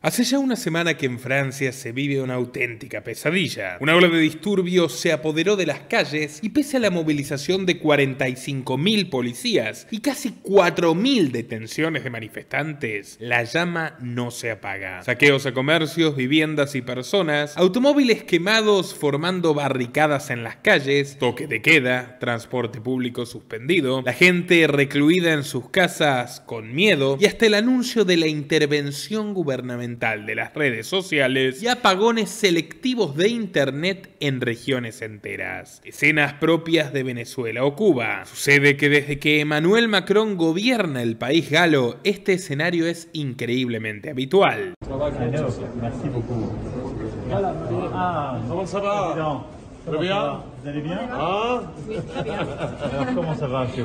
Hace ya una semana que en Francia se vive una auténtica pesadilla. Una ola de disturbios se apoderó de las calles y pese a la movilización de 45.000 policías y casi 4.000 detenciones de manifestantes, la llama no se apaga. Saqueos a comercios, viviendas y personas, automóviles quemados formando barricadas en las calles, toque de queda, transporte público suspendido, la gente recluida en sus casas con miedo y hasta el anuncio de la intervención gubernamental de las redes sociales y apagones selectivos de internet en regiones enteras. Escenas propias de Venezuela o Cuba. Sucede que desde que Emmanuel Macron gobierna el país galo, este escenario es increíblemente habitual.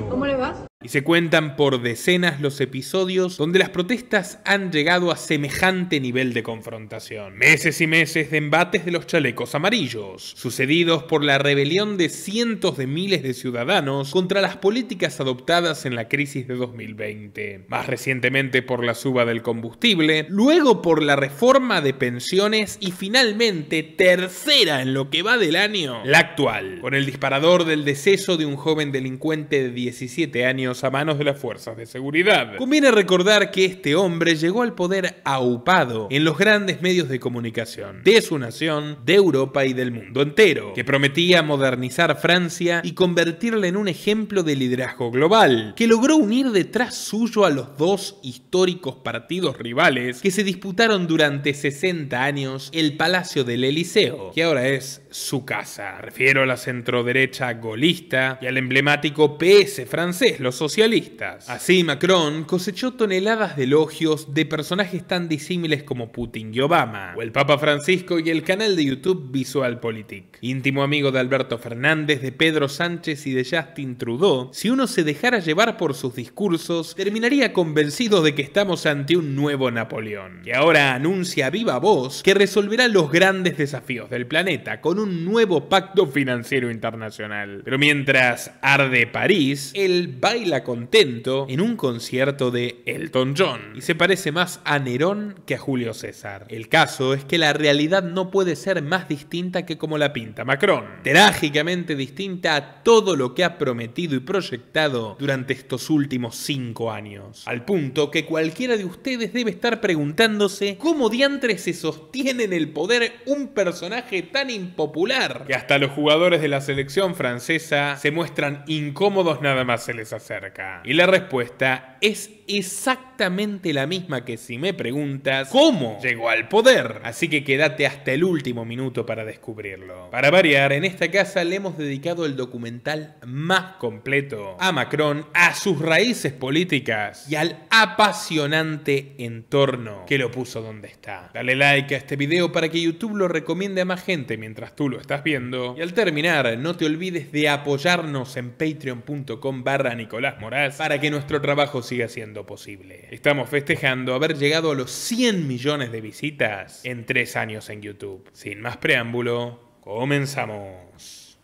¿Cómo le va? Y se cuentan por decenas los episodios donde las protestas han llegado a semejante nivel de confrontación. Meses y meses de embates de los chalecos amarillos, sucedidos por la rebelión de cientos de miles de ciudadanos contra las políticas adoptadas en la crisis de 2020. Más recientemente por la suba del combustible, luego por la reforma de pensiones y finalmente, tercera en lo que va del año, la actual, con el disparador del deceso de un joven delincuente de 17 años a manos de las fuerzas de seguridad. Conviene recordar que este hombre llegó al poder aupado en los grandes medios de comunicación de su nación, de Europa y del mundo entero, que prometía modernizar Francia y convertirla en un ejemplo de liderazgo global, que logró unir detrás suyo a los dos históricos partidos rivales que se disputaron durante 60 años el Palacio del Eliseo, que ahora es su casa. Me refiero a la centroderecha golista y al emblemático PS francés, los socialistas. Así, Macron cosechó toneladas de elogios de personajes tan disímiles como Putin y Obama, o el Papa Francisco y el canal de YouTube VisualPolitik. Íntimo amigo de Alberto Fernández, de Pedro Sánchez y de Justin Trudeau, si uno se dejara llevar por sus discursos, terminaría convencido de que estamos ante un nuevo Napoleón, que ahora anuncia a viva voz que resolverá los grandes desafíos del planeta con un nuevo pacto financiero internacional. Pero mientras arde París, él baila contento en un concierto de Elton John y se parece más a Nerón que a Julio César. El caso es que la realidad no puede ser más distinta que como la pinta Macron, trágicamente distinta a todo lo que ha prometido y proyectado durante estos últimos 5 años, al punto que cualquiera de ustedes debe estar preguntándose cómo diantres se sostiene en el poder un personaje tan impopular que hasta los jugadores de la selección francesa se muestran incómodos nada más se les acerca. Y la respuesta es exactamente la misma que si me preguntas ¿cómo llegó al poder? Así que quédate hasta el último minuto para descubrirlo. Para variar, en esta casa le hemos dedicado el documental más completo a Macron, a sus raíces políticas y al apasionante entorno que lo puso donde está. Dale like a este video para que YouTube lo recomiende a más gente mientras tú lo estás viendo. Y al terminar, no te olvides de apoyarnos en patreon.com/Nicolás Moraz para que nuestro trabajo siga siendo posible. Estamos festejando haber llegado a los 100 millones de visitas en 3 años en YouTube. Sin más preámbulo, comenzamos.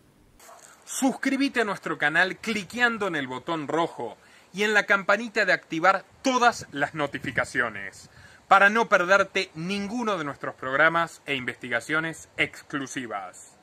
Suscríbete a nuestro canal cliqueando en el botón rojo y en la campanita de activar todas las notificaciones para no perderte ninguno de nuestros programas e investigaciones exclusivas.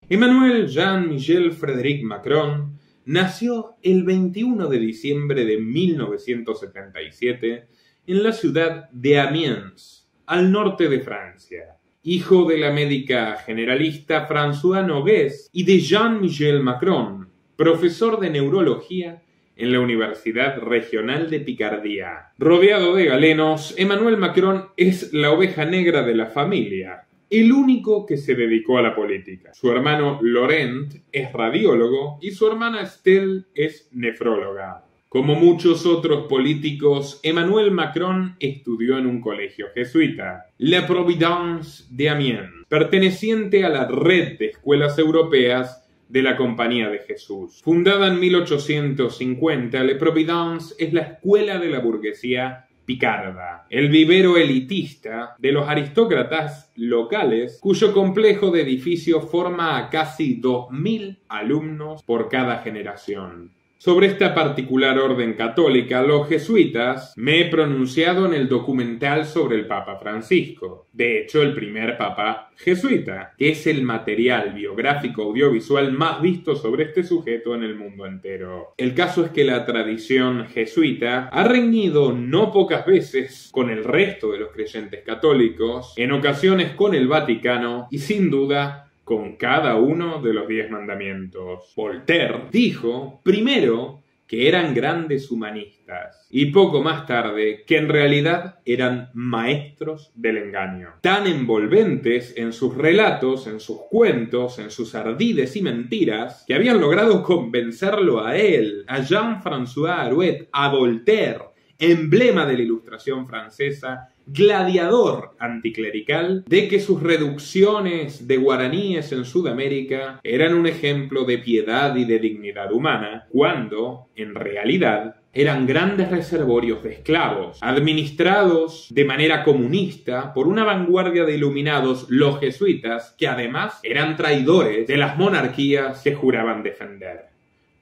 Emmanuel Jean-Michel Frédéric Macron nació el 21 de diciembre de 1977 en la ciudad de Amiens, al norte de Francia, hijo de la médica generalista Françoise Noguès y de Jean-Michel Macron, profesor de neurología en la Universidad Regional de Picardía. Rodeado de galenos, Emmanuel Macron es la oveja negra de la familia, el único que se dedicó a la política. Su hermano Laurent es radiólogo y su hermana Estelle es nefróloga. Como muchos otros políticos, Emmanuel Macron estudió en un colegio jesuita, La Providence de Amiens, perteneciente a la red de escuelas europeas de la Compañía de Jesús. Fundada en 1850, La Providence es la escuela de la burguesía picarda, el vivero elitista de los aristócratas locales, cuyo complejo de edificios forma a casi 2.000 alumnos por cada generación. Sobre esta particular orden católica, los jesuitas, me he pronunciado en el documental sobre el Papa Francisco, de hecho el primer Papa jesuita, que es el material biográfico audiovisual más visto sobre este sujeto en el mundo entero. El caso es que la tradición jesuita ha reñido no pocas veces con el resto de los creyentes católicos, en ocasiones con el Vaticano y sin duda con cada uno de los 10 mandamientos. Voltaire dijo, primero, que eran grandes humanistas, y poco más tarde, que en realidad eran maestros del engaño. Tan envolventes en sus relatos, en sus cuentos, en sus ardides y mentiras, que habían logrado convencerlo a él, a Jean-François Arouet, a Voltaire, emblema de la Ilustración francesa, gladiador anticlerical, de que sus reducciones de guaraníes en Sudamérica eran un ejemplo de piedad y de dignidad humana, cuando, en realidad, eran grandes reservorios de esclavos, administrados de manera comunista por una vanguardia de iluminados, los jesuitas, que además eran traidores de las monarquías que juraban defender,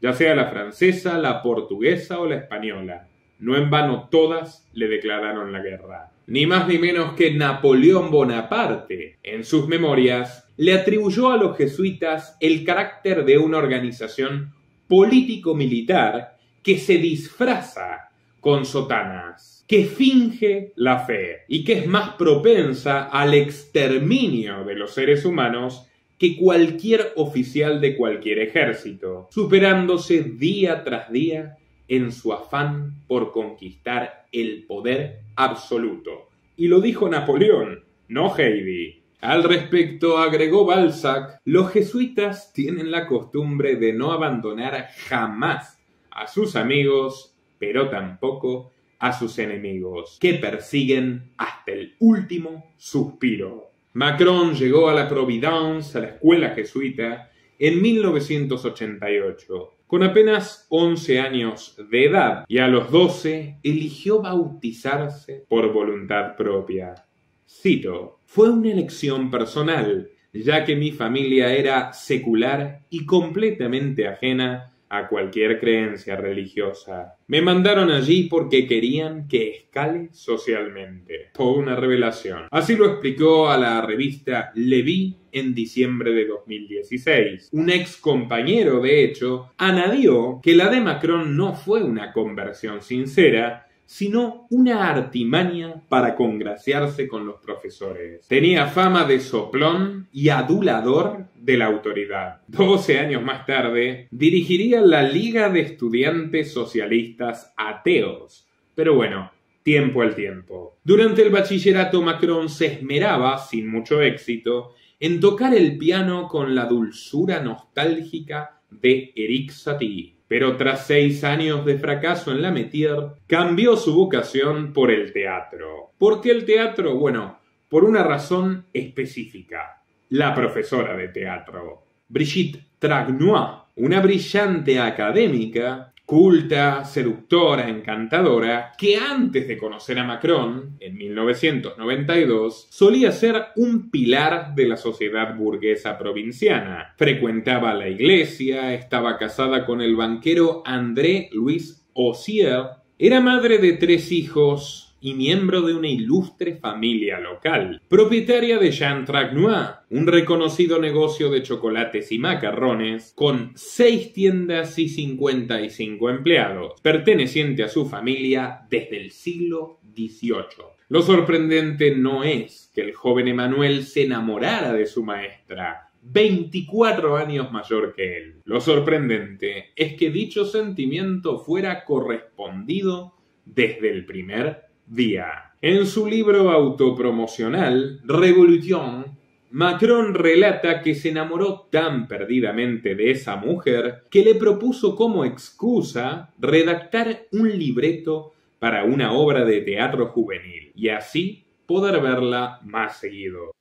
ya sea la francesa, la portuguesa o la española. No en vano todas le declararon la guerra. Ni más ni menos que Napoleón Bonaparte, en sus memorias, le atribuyó a los jesuitas el carácter de una organización político-militar que se disfraza con sotanas, que finge la fe y que es más propensa al exterminio de los seres humanos que cualquier oficial de cualquier ejército, superándose día tras día en su afán por conquistar el poder absoluto. Y lo dijo Napoleón, no Heidi. Al respecto, agregó Balzac, los jesuitas tienen la costumbre de no abandonar jamás a sus amigos, pero tampoco a sus enemigos, que persiguen hasta el último suspiro. Macron llegó a la Providence, a la escuela jesuita, en 1988. Con apenas 11 años de edad, y a los 12 eligió bautizarse por voluntad propia. Cito, fue una elección personal, ya que mi familia era secular y completamente ajena a cualquier creencia religiosa. Me mandaron allí porque querían que escale socialmente. Fue una revelación. Así lo explicó a la revista Le Vie en diciembre de 2016. Un ex compañero, de hecho, añadió que la de Macron no fue una conversión sincera, sino una artimaña para congraciarse con los profesores. Tenía fama de soplón y adulador de la autoridad. 12 años más tarde, dirigiría la Liga de Estudiantes Socialistas Ateos. Pero bueno, tiempo al tiempo. Durante el bachillerato, Macron se esmeraba, sin mucho éxito, en tocar el piano con la dulzura nostálgica de Erik Satie. Pero tras 6 años de fracaso en la métier, cambió su vocación por el teatro. ¿Por qué el teatro? Bueno, por una razón específica. La profesora de teatro, Brigitte Tragnois, una brillante académica, culta, seductora, encantadora, que antes de conocer a Macron, en 1992, solía ser un pilar de la sociedad burguesa provinciana. Frecuentaba la iglesia, estaba casada con el banquero André Louis Ossier, era madre de 3 hijos y miembro de una ilustre familia local, propietaria de Jean Tragnois, un reconocido negocio de chocolates y macarrones, con 6 tiendas y 55 empleados, perteneciente a su familia desde el siglo XVIII. Lo sorprendente no es que el joven Emmanuel se enamorara de su maestra, 24 años mayor que él. Lo sorprendente es que dicho sentimiento fuera correspondido desde el primer día. En su libro autopromocional, Revolution, Macron relata que se enamoró tan perdidamente de esa mujer que le propuso como excusa redactar un libreto para una obra de teatro juvenil y así poder verla más seguido.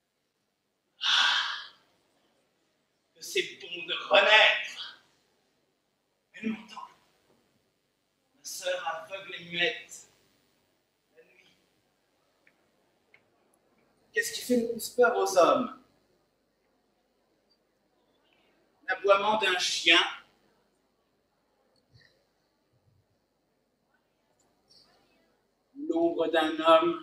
C'est bon de renaître. Elle m'entend. Ma sœur aveugle et muette. La nuit. Qu'est-ce qui fait le plus peur aux hommes? L'aboiement d'un chien, l'ombre d'un homme.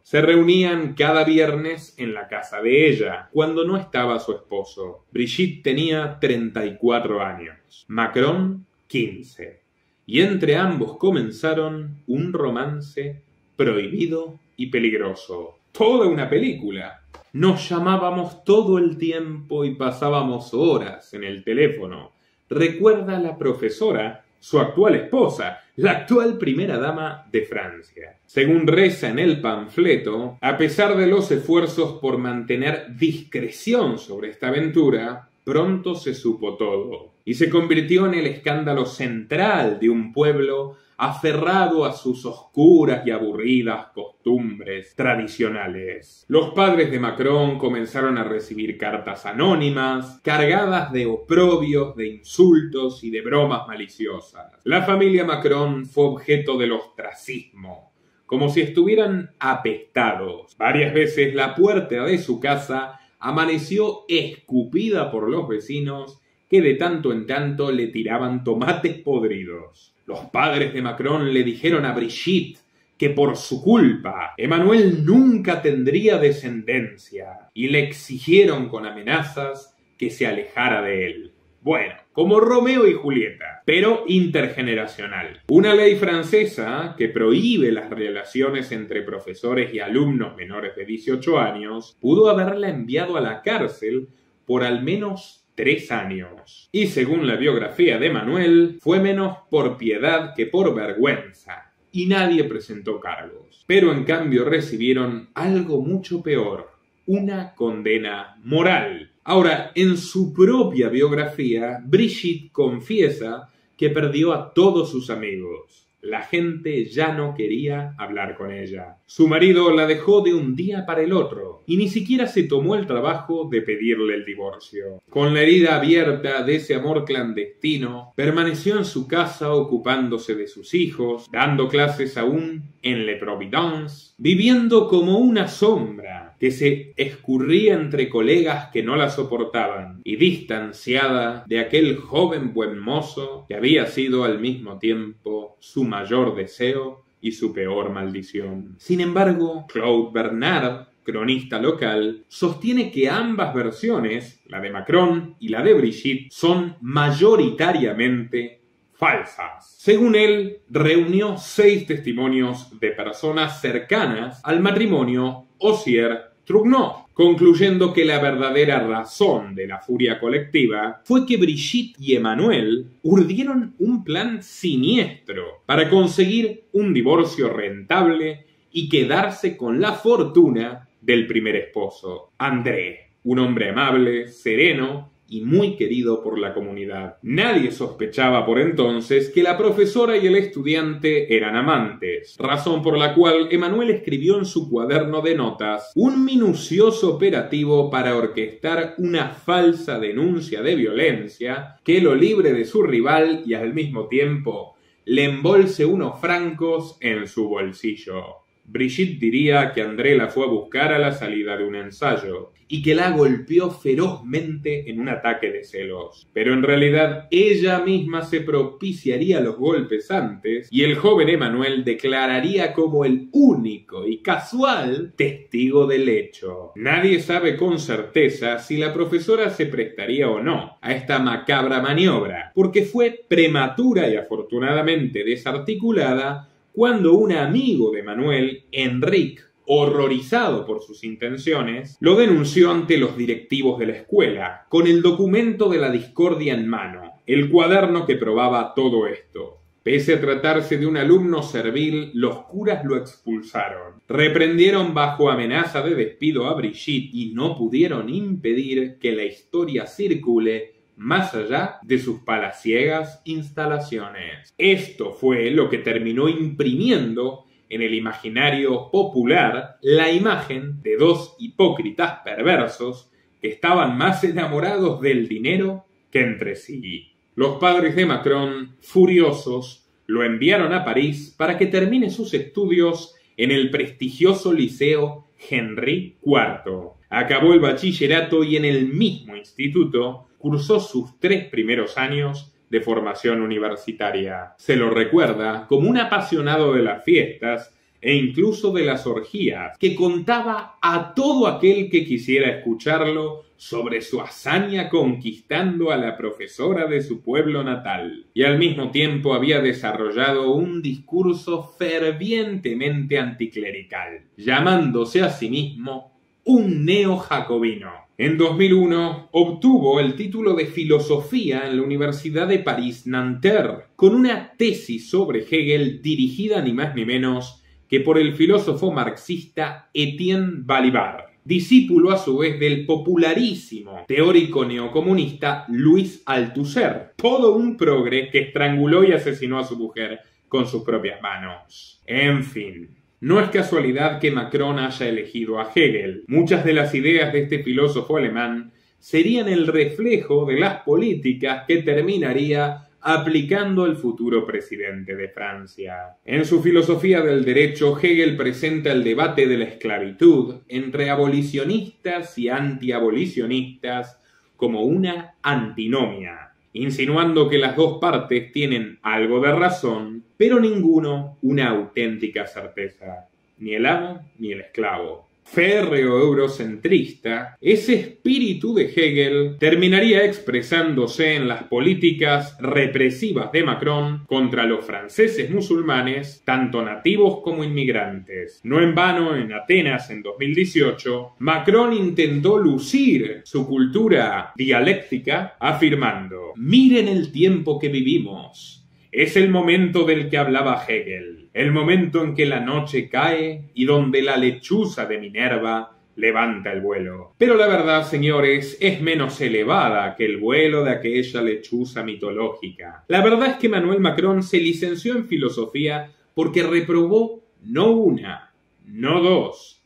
Se reunían cada viernes en la casa de ella, cuando no estaba su esposo. Brigitte tenía 34 años, Macron 15, y entre ambos comenzaron un romance prohibido y peligroso. Toda una película. Nos llamábamos todo el tiempo y pasábamos horas en el teléfono. Recuerda la profesora, su actual esposa, la actual primera dama de Francia. Según reza en el panfleto, a pesar de los esfuerzos por mantener discreción sobre esta aventura, pronto se supo todo y se convirtió en el escándalo central de un pueblo aferrado a sus oscuras y aburridas costumbres tradicionales. Los padres de Macron comenzaron a recibir cartas anónimas, cargadas de oprobios, de insultos y de bromas maliciosas. La familia Macron fue objeto del ostracismo, como si estuvieran apestados. Varias veces la puerta de su casa amaneció escupida por los vecinos que de tanto en tanto le tiraban tomates podridos. Los padres de Macron le dijeron a Brigitte que por su culpa Emmanuel nunca tendría descendencia y le exigieron con amenazas que se alejara de él. Bueno, como Romeo y Julieta, pero intergeneracional. Una ley francesa que prohíbe las relaciones entre profesores y alumnos menores de 18 años pudo haberla enviado a la cárcel por al menos 3 años. Y según la biografía de Manuel, fue menos por piedad que por vergüenza, y nadie presentó cargos. Pero en cambio recibieron algo mucho peor, una condena moral. Ahora, en su propia biografía, Brigitte confiesa que perdió a todos sus amigos. La gente ya no quería hablar con ella. Su marido la dejó de un día para el otro y ni siquiera se tomó el trabajo de pedirle el divorcio. Con la herida abierta de ese amor clandestino, permaneció en su casa ocupándose de sus hijos, dando clases aún en Le Providence, viviendo como una sombra que se escurría entre colegas que no la soportaban y distanciada de aquel joven buen mozo que había sido al mismo tiempo su mayor deseo y su peor maldición. Sin embargo, Claude Bernard, cronista local, sostiene que ambas versiones, la de Macron y la de Brigitte, son mayoritariamente falsas. Según él, reunió 6 testimonios de personas cercanas al matrimonio Ossier-Trugnot, concluyendo que la verdadera razón de la furia colectiva fue que Brigitte y Emmanuel urdieron un plan siniestro para conseguir un divorcio rentable y quedarse con la fortuna del primer esposo, André, un hombre amable, sereno y muy querido por la comunidad. Nadie sospechaba por entonces que la profesora y el estudiante eran amantes, razón por la cual Emmanuel escribió en su cuaderno de notas un minucioso operativo para orquestar una falsa denuncia de violencia que lo libre de su rival y al mismo tiempo le embolse unos francos en su bolsillo. Brigitte diría que André la fue a buscar a la salida de un ensayo y que la golpeó ferozmente en un ataque de celos. Pero en realidad ella misma se propiciaría los golpes antes y el joven Emmanuel declararía como el único y casual testigo del hecho. Nadie sabe con certeza si la profesora se prestaría o no a esta macabra maniobra, porque fue prematura y afortunadamente desarticulada cuando un amigo de Manuel, Enrique, horrorizado por sus intenciones, lo denunció ante los directivos de la escuela, con el documento de la discordia en mano, el cuaderno que probaba todo esto. Pese a tratarse de un alumno servil, los curas lo expulsaron. Reprendieron bajo amenaza de despido a Brigitte y no pudieron impedir que la historia circule más allá de sus palaciegas instalaciones. Esto fue lo que terminó imprimiendo en el imaginario popular la imagen de 2 hipócritas perversos que estaban más enamorados del dinero que entre sí. Los padres de Macron, furiosos, lo enviaron a París para que termine sus estudios en el prestigioso liceo Henri IV. Acabó el bachillerato y en el mismo instituto cursó sus 3 primeros años de formación universitaria. Se lo recuerda como un apasionado de las fiestas e incluso de las orgías, que contaba a todo aquel que quisiera escucharlo sobre su hazaña conquistando a la profesora de su pueblo natal, y al mismo tiempo había desarrollado un discurso fervientemente anticlerical, llamándose a sí mismo un neojacobino. En 2001 obtuvo el título de filosofía en la Universidad de París-Nanterre, con una tesis sobre Hegel dirigida ni más ni menos que por el filósofo marxista Étienne Balibar, discípulo a su vez del popularísimo teórico neocomunista Louis Althusser, todo un progre que estranguló y asesinó a su mujer con sus propias manos. En fin, no es casualidad que Macron haya elegido a Hegel. Muchas de las ideas de este filósofo alemán serían el reflejo de las políticas que terminaría aplicando el futuro presidente de Francia. En su filosofía del derecho, Hegel presenta el debate de la esclavitud entre abolicionistas y antiabolicionistas como una antinomia, insinuando que las dos partes tienen algo de razón, pero ninguno una auténtica certeza, ni el amo ni el esclavo. Férreo eurocentrista, ese espíritu de Hegel terminaría expresándose en las políticas represivas de Macron contra los franceses musulmanes, tanto nativos como inmigrantes. No en vano, en Atenas en 2018, Macron intentó lucir su cultura dialéctica afirmando: «Miren el tiempo que vivimos. Es el momento del que hablaba Hegel, el momento en que la noche cae y donde la lechuza de Minerva levanta el vuelo». Pero la verdad, señores, es menos elevada que el vuelo de aquella lechuza mitológica. La verdad es que Emmanuel Macron se licenció en filosofía porque reprobó no una, no dos,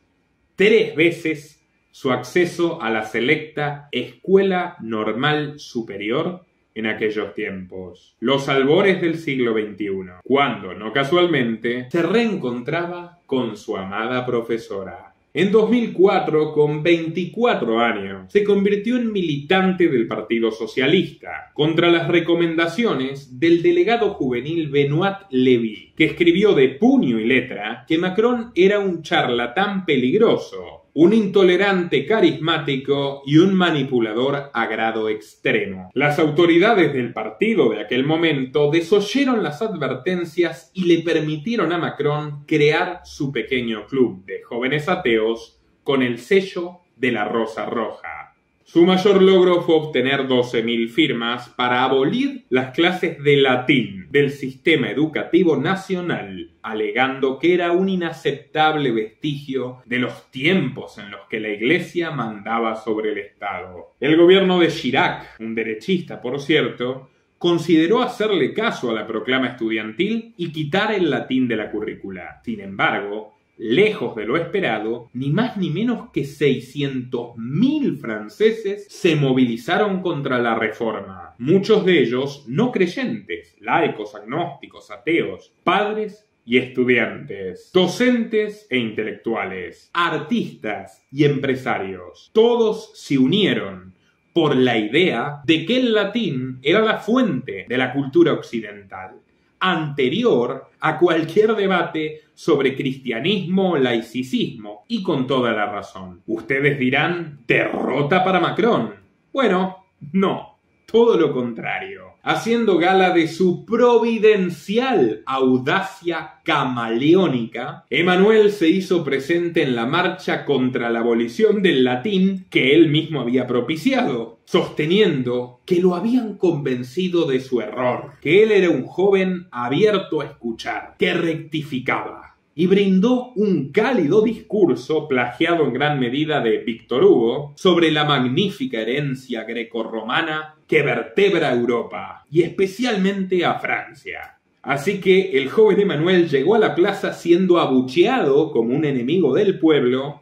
3 veces su acceso a la selecta Escuela Normal Superior en aquellos tiempos, los albores del siglo XXI, cuando, no casualmente, se reencontraba con su amada profesora. En 2004, con 24 años, se convirtió en militante del Partido Socialista, contra las recomendaciones del delegado juvenil Benoît Lévy, que escribió de puño y letra que Macron era un charlatán peligroso, un intolerante carismático y un manipulador a grado extremo. Las autoridades del partido de aquel momento desoyeron las advertencias y le permitieron a Macron crear su pequeño club de jóvenes ateos con el sello de la Rosa Roja. Su mayor logro fue obtener 12.000 firmas para abolir las clases de latín del sistema educativo nacional, alegando que era un inaceptable vestigio de los tiempos en los que la Iglesia mandaba sobre el Estado. El gobierno de Chirac, un derechista por cierto, consideró hacerle caso a la proclama estudiantil y quitar el latín de la currícula. Sin embargo, lejos de lo esperado, ni más ni menos que 600.000 franceses se movilizaron contra la reforma, muchos de ellos no creyentes, laicos, agnósticos, ateos, padres y estudiantes, docentes e intelectuales, artistas y empresarios. Todos se unieron por la idea de que el latín era la fuente de la cultura occidental, anterior a cualquier debate sobre cristianismo o laicismo, y con toda la razón. Ustedes dirán, ¿derrota para Macron? Bueno, no, todo lo contrario. Haciendo gala de su providencial audacia camaleónica, Emmanuel se hizo presente en la marcha contra la abolición del latín que él mismo había propiciado, sosteniendo que lo habían convencido de su error, que él era un joven abierto a escuchar, que rectificaba, y brindó un cálido discurso, plagiado en gran medida de Víctor Hugo, sobre la magnífica herencia grecorromana que vertebra a Europa, y especialmente a Francia. Así que el joven Emmanuel llegó a la plaza siendo abucheado como un enemigo del pueblo,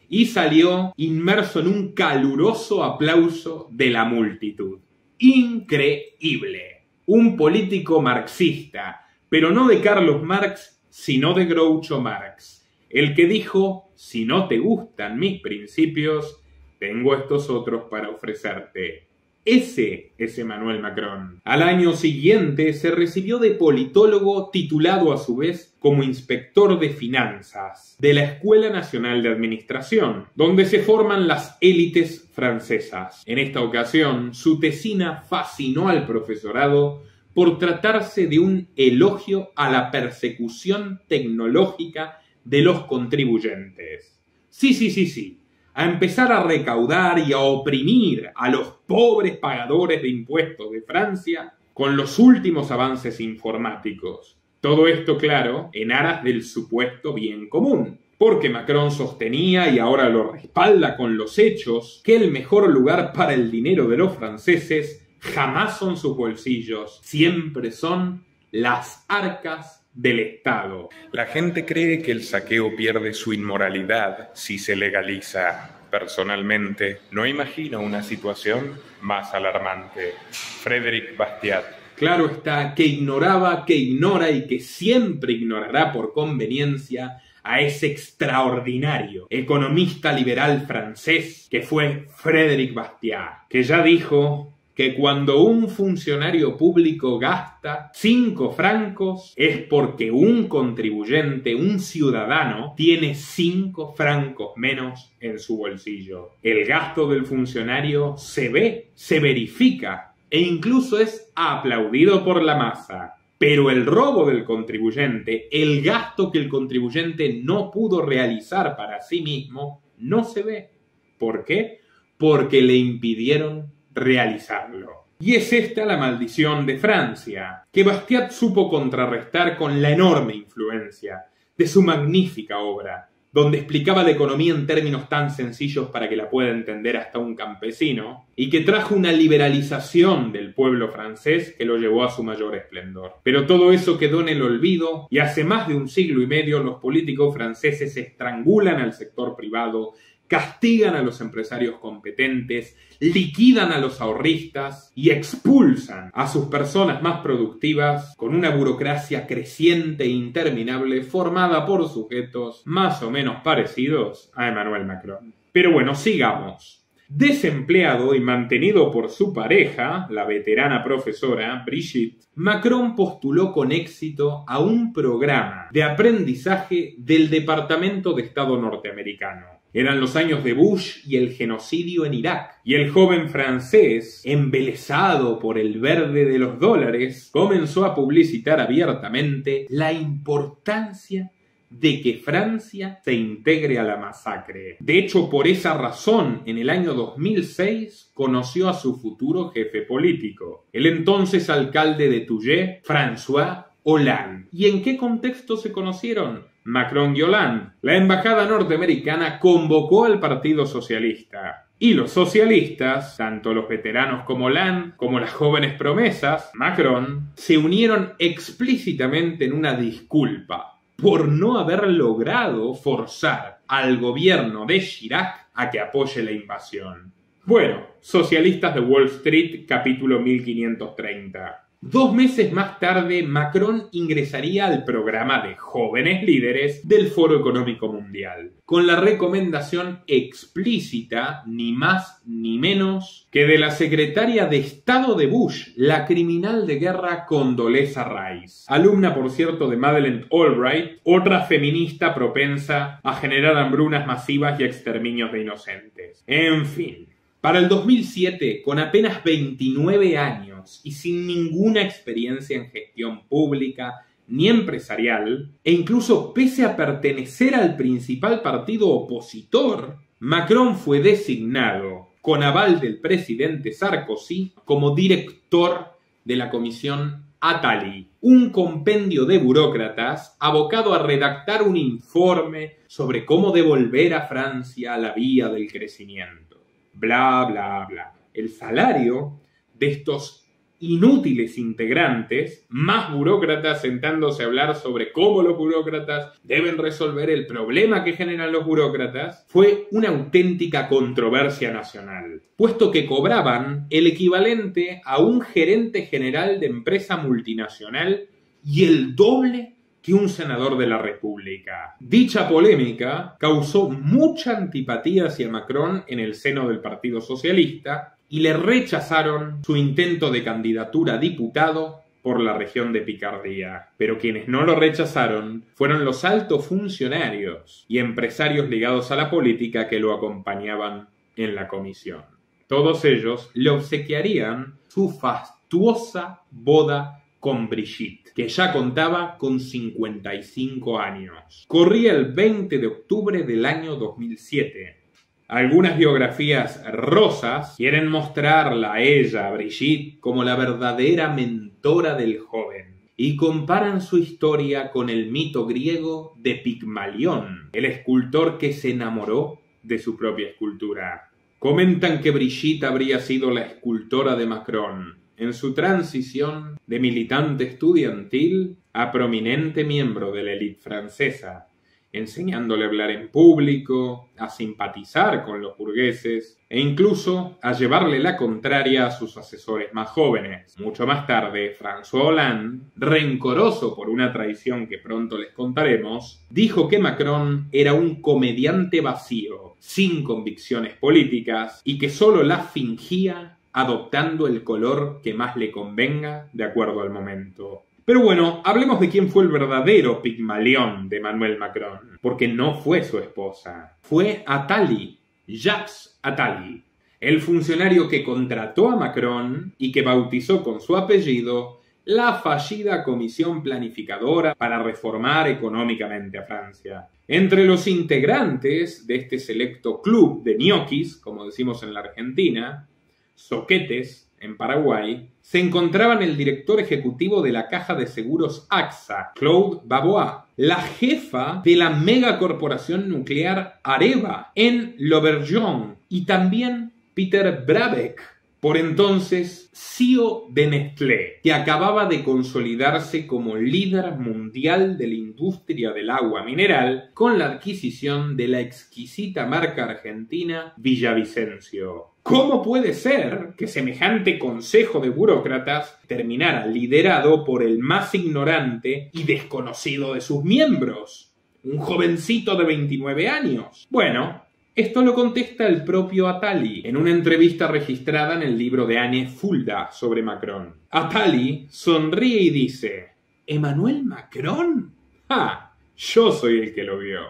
y salió inmerso en un caluroso aplauso de la multitud. Increíble. Un político marxista, pero no de Carlos Marx, sino de Groucho Marx, el que dijo: si no te gustan mis principios, tengo estos otros para ofrecerte. Ese es Emmanuel Macron. Al año siguiente se recibió de politólogo, titulado a su vez como inspector de finanzas de la Escuela Nacional de Administración, donde se forman las élites francesas. En esta ocasión, su tesina fascinó al profesorado por tratarse de un elogio a la persecución tecnológica de los contribuyentes. Sí. A empezar a recaudar y a oprimir a los pobres pagadores de impuestos de Francia con los últimos avances informáticos. Todo esto, claro, en aras del supuesto bien común. Porque Macron sostenía, y ahora lo respalda con los hechos, que el mejor lugar para el dinero de los franceses jamás son sus bolsillos, siempre son las arcas del Estado. La gente cree que el saqueo pierde su inmoralidad si se legaliza. Personalmente, no imagino una situación más alarmante. Frédéric Bastiat. Claro está, que ignoraba, que ignora y que siempre ignorará por conveniencia a ese extraordinario economista liberal francés que fue Frédéric Bastiat, que ya dijo que cuando un funcionario público gasta 5 francos es porque un contribuyente, un ciudadano, tiene 5 francos menos en su bolsillo. El gasto del funcionario se ve, se verifica e incluso es aplaudido por la masa. Pero el robo del contribuyente, el gasto que el contribuyente no pudo realizar para sí mismo, no se ve. ¿Por qué? Porque le impidieron realizarlo. Y es esta la maldición de Francia, que Bastiat supo contrarrestar con la enorme influencia de su magnífica obra, donde explicaba la economía en términos tan sencillos para que la pueda entender hasta un campesino, y que trajo una liberalización del pueblo francés que lo llevó a su mayor esplendor. Pero todo eso quedó en el olvido, y hace más de un siglo y medio los políticos franceses estrangulan al sector privado, castigan a los empresarios competentes, liquidan a los ahorristas y expulsan a sus personas más productivas con una burocracia creciente e interminable formada por sujetos más o menos parecidos a Emmanuel Macron. Pero bueno, sigamos. Desempleado y mantenido por su pareja, la veterana profesora Brigitte, Macron postuló con éxito a un programa de aprendizaje del Departamento de Estado norteamericano. Eran los años de Bush y el genocidio en Irak, y el joven francés, embelesado por el verde de los dólares, comenzó a publicitar abiertamente la importancia de que Francia se integre a la masacre. De hecho, por esa razón, en el año 2006, conoció a su futuro jefe político, el entonces alcalde de Toulouse, François Hollande. ¿Y en qué contexto se conocieron? Macron y Hollande. La embajada norteamericana convocó al Partido Socialista. Y los socialistas, tanto los veteranos como Hollande, como las jóvenes promesas, Macron, se unieron explícitamente en una disculpa por no haber logrado forzar al gobierno de Chirac a que apoye la invasión. Bueno, Socialistas de Wall Street, capítulo 1530. 2 meses más tarde, Macron ingresaría al programa de jóvenes líderes del Foro Económico Mundial, con la recomendación explícita, ni más ni menos, que de la secretaria de Estado de Bush, la criminal de guerra Condoleezza Rice, alumna, por cierto, de Madeleine Albright, otra feminista propensa a generar hambrunas masivas y exterminios de inocentes. En fin. Para el 2007, con apenas 29 años y sin ninguna experiencia en gestión pública ni empresarial, e incluso pese a pertenecer al principal partido opositor, Macron fue designado, con aval del presidente Sarkozy, como director de la comisión Attali, un compendio de burócratas abocado a redactar un informe sobre cómo devolver a Francia la vía del crecimiento. Bla, bla, bla. El salario de estos inútiles integrantes, más burócratas sentándose a hablar sobre cómo los burócratas deben resolver el problema que generan los burócratas, fue una auténtica controversia nacional, puesto que cobraban el equivalente a un gerente general de empresa multinacional y el doble que un senador de la República. Dicha polémica causó mucha antipatía hacia Macron en el seno del Partido Socialista, y le rechazaron su intento de candidatura a diputado por la región de Picardía. Pero quienes no lo rechazaron fueron los altos funcionarios y empresarios ligados a la política que lo acompañaban en la comisión. Todos ellos le obsequiarían su fastuosa boda con Brigitte, que ya contaba con 55 años. Corría el 20 de octubre del año 2007. Algunas biografías rosas quieren mostrarla a ella, Brigitte, como la verdadera mentora del joven y comparan su historia con el mito griego de Pigmalión, el escultor que se enamoró de su propia escultura. Comentan que Brigitte habría sido la escultora de Macron en su transición de militante estudiantil a prominente miembro de la élite francesa, enseñándole a hablar en público, a simpatizar con los burgueses e incluso a llevarle la contraria a sus asesores más jóvenes. Mucho más tarde, François Hollande, rencoroso por una traición que pronto les contaremos, dijo que Macron era un comediante vacío, sin convicciones políticas y que solo las fingía adoptando el color que más le convenga de acuerdo al momento. Pero bueno, hablemos de quién fue el verdadero Pigmalión de Emmanuel Macron, porque no fue su esposa. Fue Attali, Jacques Attali, el funcionario que contrató a Macron y que bautizó con su apellido la fallida comisión planificadora para reformar económicamente a Francia. Entre los integrantes de este selecto club de ñoquis, como decimos en la Argentina, soquetes, en Paraguay, se encontraban el director ejecutivo de la caja de seguros AXA, Claude Babois, la jefa de la megacorporación nuclear Areva en l'Auvergne y también Peter Brabeck, por entonces CEO de Nestlé, que acababa de consolidarse como líder mundial de la industria del agua mineral con la adquisición de la exquisita marca argentina Villavicencio. ¿Cómo puede ser que semejante consejo de burócratas terminara liderado por el más ignorante y desconocido de sus miembros? Un jovencito de 29 años. Bueno, esto lo contesta el propio Attali en una entrevista registrada en el libro de Anne Fulda sobre Macron. Attali sonríe y dice: ¿Emmanuel Macron? ¡Ah! Yo soy el que lo vio.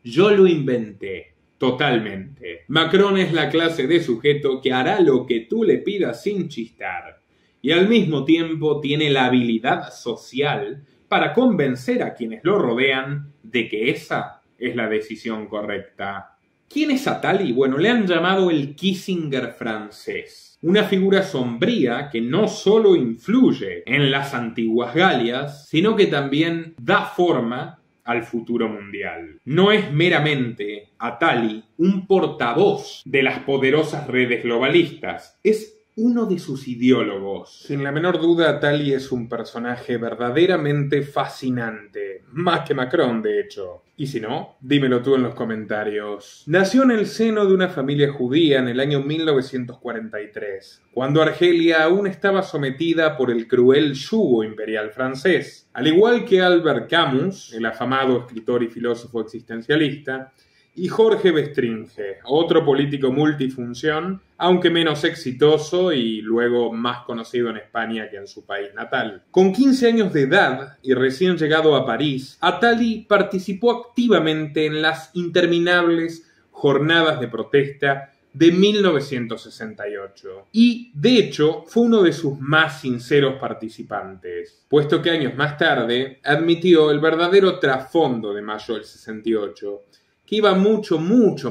Yo lo inventé. Totalmente. Macron es la clase de sujeto que hará lo que tú le pidas sin chistar y al mismo tiempo tiene la habilidad social para convencer a quienes lo rodean de que esa es la decisión correcta. ¿Quién es Attali? Bueno, le han llamado el Kissinger francés. Una figura sombría que no solo influye en las antiguas Galias, sino que también da forma al futuro mundial. No es meramente Attali un portavoz de las poderosas redes globalistas, es uno de sus ideólogos. Sin la menor duda, Attali es un personaje verdaderamente fascinante, más que Macron, de hecho. Y si no, dímelo tú en los comentarios. Nació en el seno de una familia judía en el año 1943, cuando Argelia aún estaba sometida por el cruel yugo imperial francés. Al igual que Albert Camus, el afamado escritor y filósofo existencialista, y Jorge Bestringe, otro político multifunción, aunque menos exitoso y luego más conocido en España que en su país natal. Con 15 años de edad y recién llegado a París, Attali participó activamente en las interminables jornadas de protesta de 1968 y, de hecho, fue uno de sus más sinceros participantes, puesto que años más tarde admitió el verdadero trasfondo de mayo del 68, que iba mucho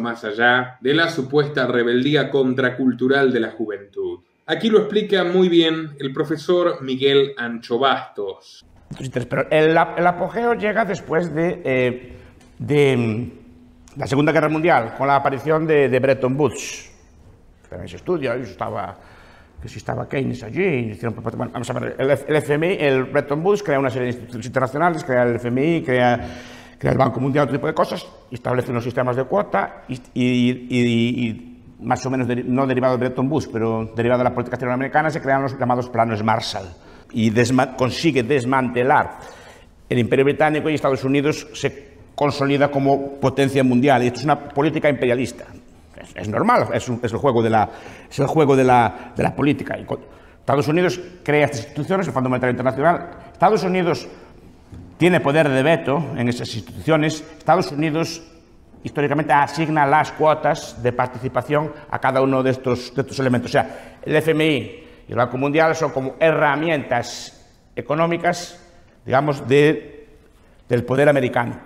más allá de la supuesta rebeldía contracultural de la juventud. Aquí lo explica muy bien el profesor Miguel Ancho Bastos. Pero el apogeo llega después de la Segunda Guerra Mundial, con la aparición de Bretton Woods. También se estudia, que si estaba Keynes allí. Bueno, vamos a ver, el FMI, el Bretton Woods crea una serie de instituciones internacionales, crea el FMI, crea el Banco Mundial, otro tipo de cosas, y establece unos sistemas de cuota y más o menos no derivado de Bretton Woods, pero derivado de la política exterior americana, se crean los llamados planes Marshall y consigue desmantelar el Imperio Británico y Estados Unidos se consolida como potencia mundial. Y esto es una política imperialista. Es normal, es el juego de la política. Y Estados Unidos crea estas instituciones, el Fondo Monetario Internacional. Estados Unidos tiene poder de veto en esas instituciones. Estados Unidos históricamente asigna las cuotas de participación a cada uno de estos elementos. O sea, el FMI y el Banco Mundial son como herramientas económicas, digamos, del poder americano.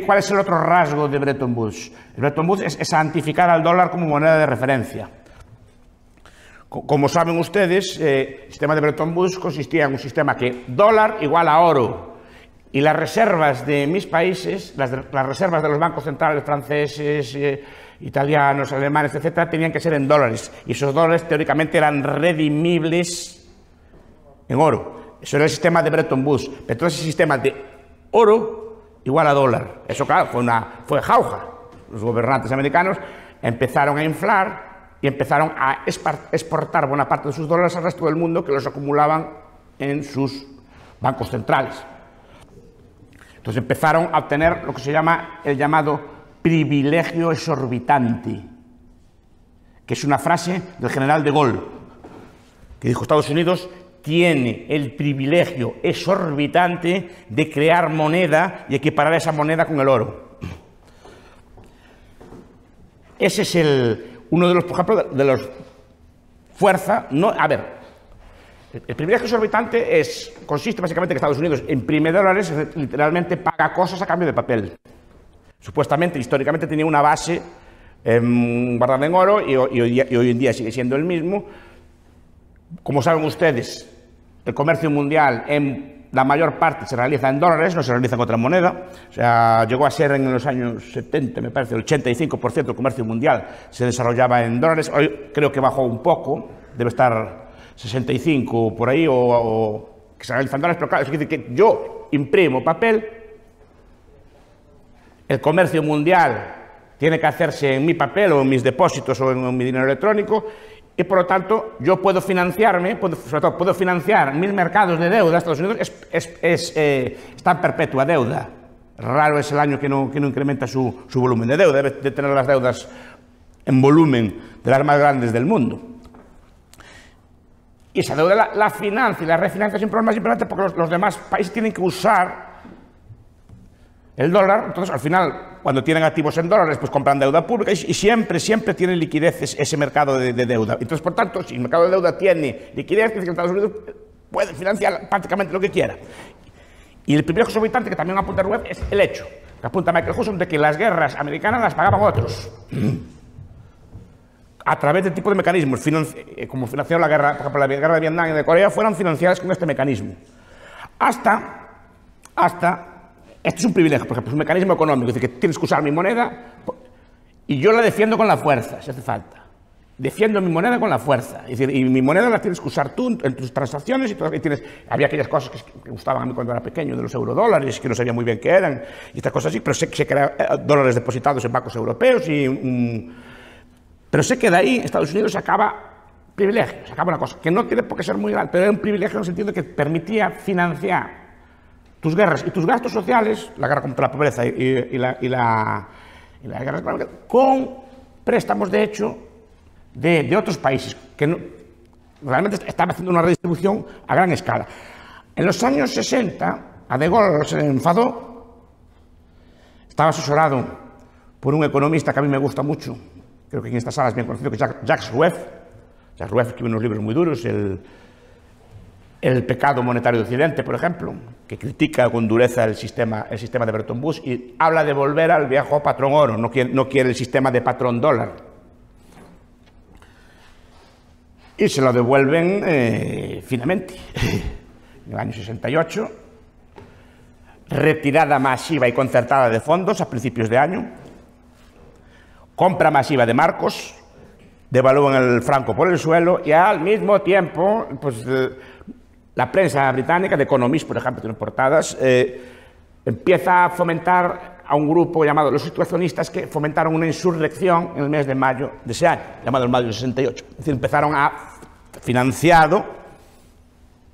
¿Cuál es el otro rasgo de Bretton Woods? El Bretton Woods es santificar al dólar como moneda de referencia. Como saben ustedes, el sistema de Bretton Woods consistía en un sistema que dólar igual a oro, y las reservas de mis países, las reservas de los bancos centrales franceses, italianos, alemanes, etcétera, tenían que ser en dólares, y esos dólares teóricamente eran redimibles en oro. Eso era el sistema de Bretton Woods. Pero todo ese sistema de oro igual a dólar, eso claro, fue jauja. Los gobernantes americanos empezaron a inflar y empezaron a exportar buena parte de sus dólares al resto del mundo, que los acumulaban en sus bancos centrales. Entonces empezaron a obtener lo que se llama el llamado privilegio exorbitante, que es una frase del general de Gaulle, que dijo: Estados Unidos tiene el privilegio exorbitante de crear moneda y equiparar esa moneda con el oro. Ese es uno de los, por ejemplo, de los fuerza. A ver, el privilegio exorbitante consiste básicamente en que Estados Unidos imprime dólares, literalmente paga cosas a cambio de papel. Supuestamente, históricamente tenía una base guardada en oro y hoy en día sigue siendo el mismo. Como saben ustedes, el comercio mundial en la mayor parte se realiza en dólares, no se realiza en otra moneda. O sea, llegó a ser en los años 70, me parece, el 85% del comercio mundial se desarrollaba en dólares. Hoy creo que bajó un poco, debe estar 65 por ahí, o que se realiza en dólares, pero claro, es decir, que yo imprimo papel, el comercio mundial tiene que hacerse en mi papel o en mis depósitos o en mi dinero electrónico, y por lo tanto yo puedo financiarme, sobre todo puedo financiar mis mercados de deuda. Estados Unidos está en perpetua deuda. Raro es el año que no incrementa su volumen de deuda. Debe de tener las deudas en volumen de las más grandes del mundo. Y esa deuda la financia y la refinancia sin problemas, simplemente porque los demás países tienen que usar el dólar. Entonces, al final, cuando tienen activos en dólares, pues compran deuda pública y siempre tiene liquidez ese mercado de deuda. Entonces, por tanto, si el mercado de deuda tiene liquidez, que Estados Unidos puede financiar prácticamente lo que quiera. Y el privilegio exorbitante que también apunta Rubén es el hecho, que apunta Michael Hudson, de que las guerras americanas las pagaban otros. A través de tipo de mecanismos, como financiaron la guerra, por ejemplo, la guerra de Vietnam y de Corea, fueron financiadas con este mecanismo. Hasta esto es un privilegio, por ejemplo, es un mecanismo económico, es decir, que tienes que usar mi moneda y yo la defiendo con la fuerza, si hace falta. Defiendo mi moneda con la fuerza, es decir, y mi moneda la tienes que usar tú en tus transacciones. Había aquellas cosas que gustaban a mí cuando era pequeño, de los eurodólares, que no sabía muy bien qué eran, y estas cosas así, pero sé que eran dólares depositados en bancos europeos, pero sé que de ahí Estados Unidos sacaba privilegios, sacaba una cosa, que no tiene por qué ser muy grande, pero era un privilegio en el sentido de que permitía financiar tus guerras y tus gastos sociales, la guerra contra la pobreza y la guerra económica, con préstamos, de hecho, de otros países, que realmente estaban haciendo una redistribución a gran escala. En los años 60, a De Gaulle se enfadó, estaba asesorado por un economista que a mí me gusta mucho, creo que en esta sala es bien conocido, que es Jacques Rueff. Jacques Rueff escribe unos libros muy duros, El pecado monetario de Occidente, por ejemplo, que critica con dureza el sistema de Bretton Woods y habla de volver al viejo patrón oro, no quiere el sistema de patrón dólar. Y se lo devuelven finamente. En el año 68, retirada masiva y concertada de fondos a principios de año, compra masiva de marcos, devalúan el franco por el suelo y al mismo tiempo, pues la prensa británica, The Economist, por ejemplo, tiene portadas, empieza a fomentar a un grupo llamado los situacionistas, que fomentaron una insurrección en el mes de mayo de ese año, llamado el mayo del 68. Es decir, empezaron financiado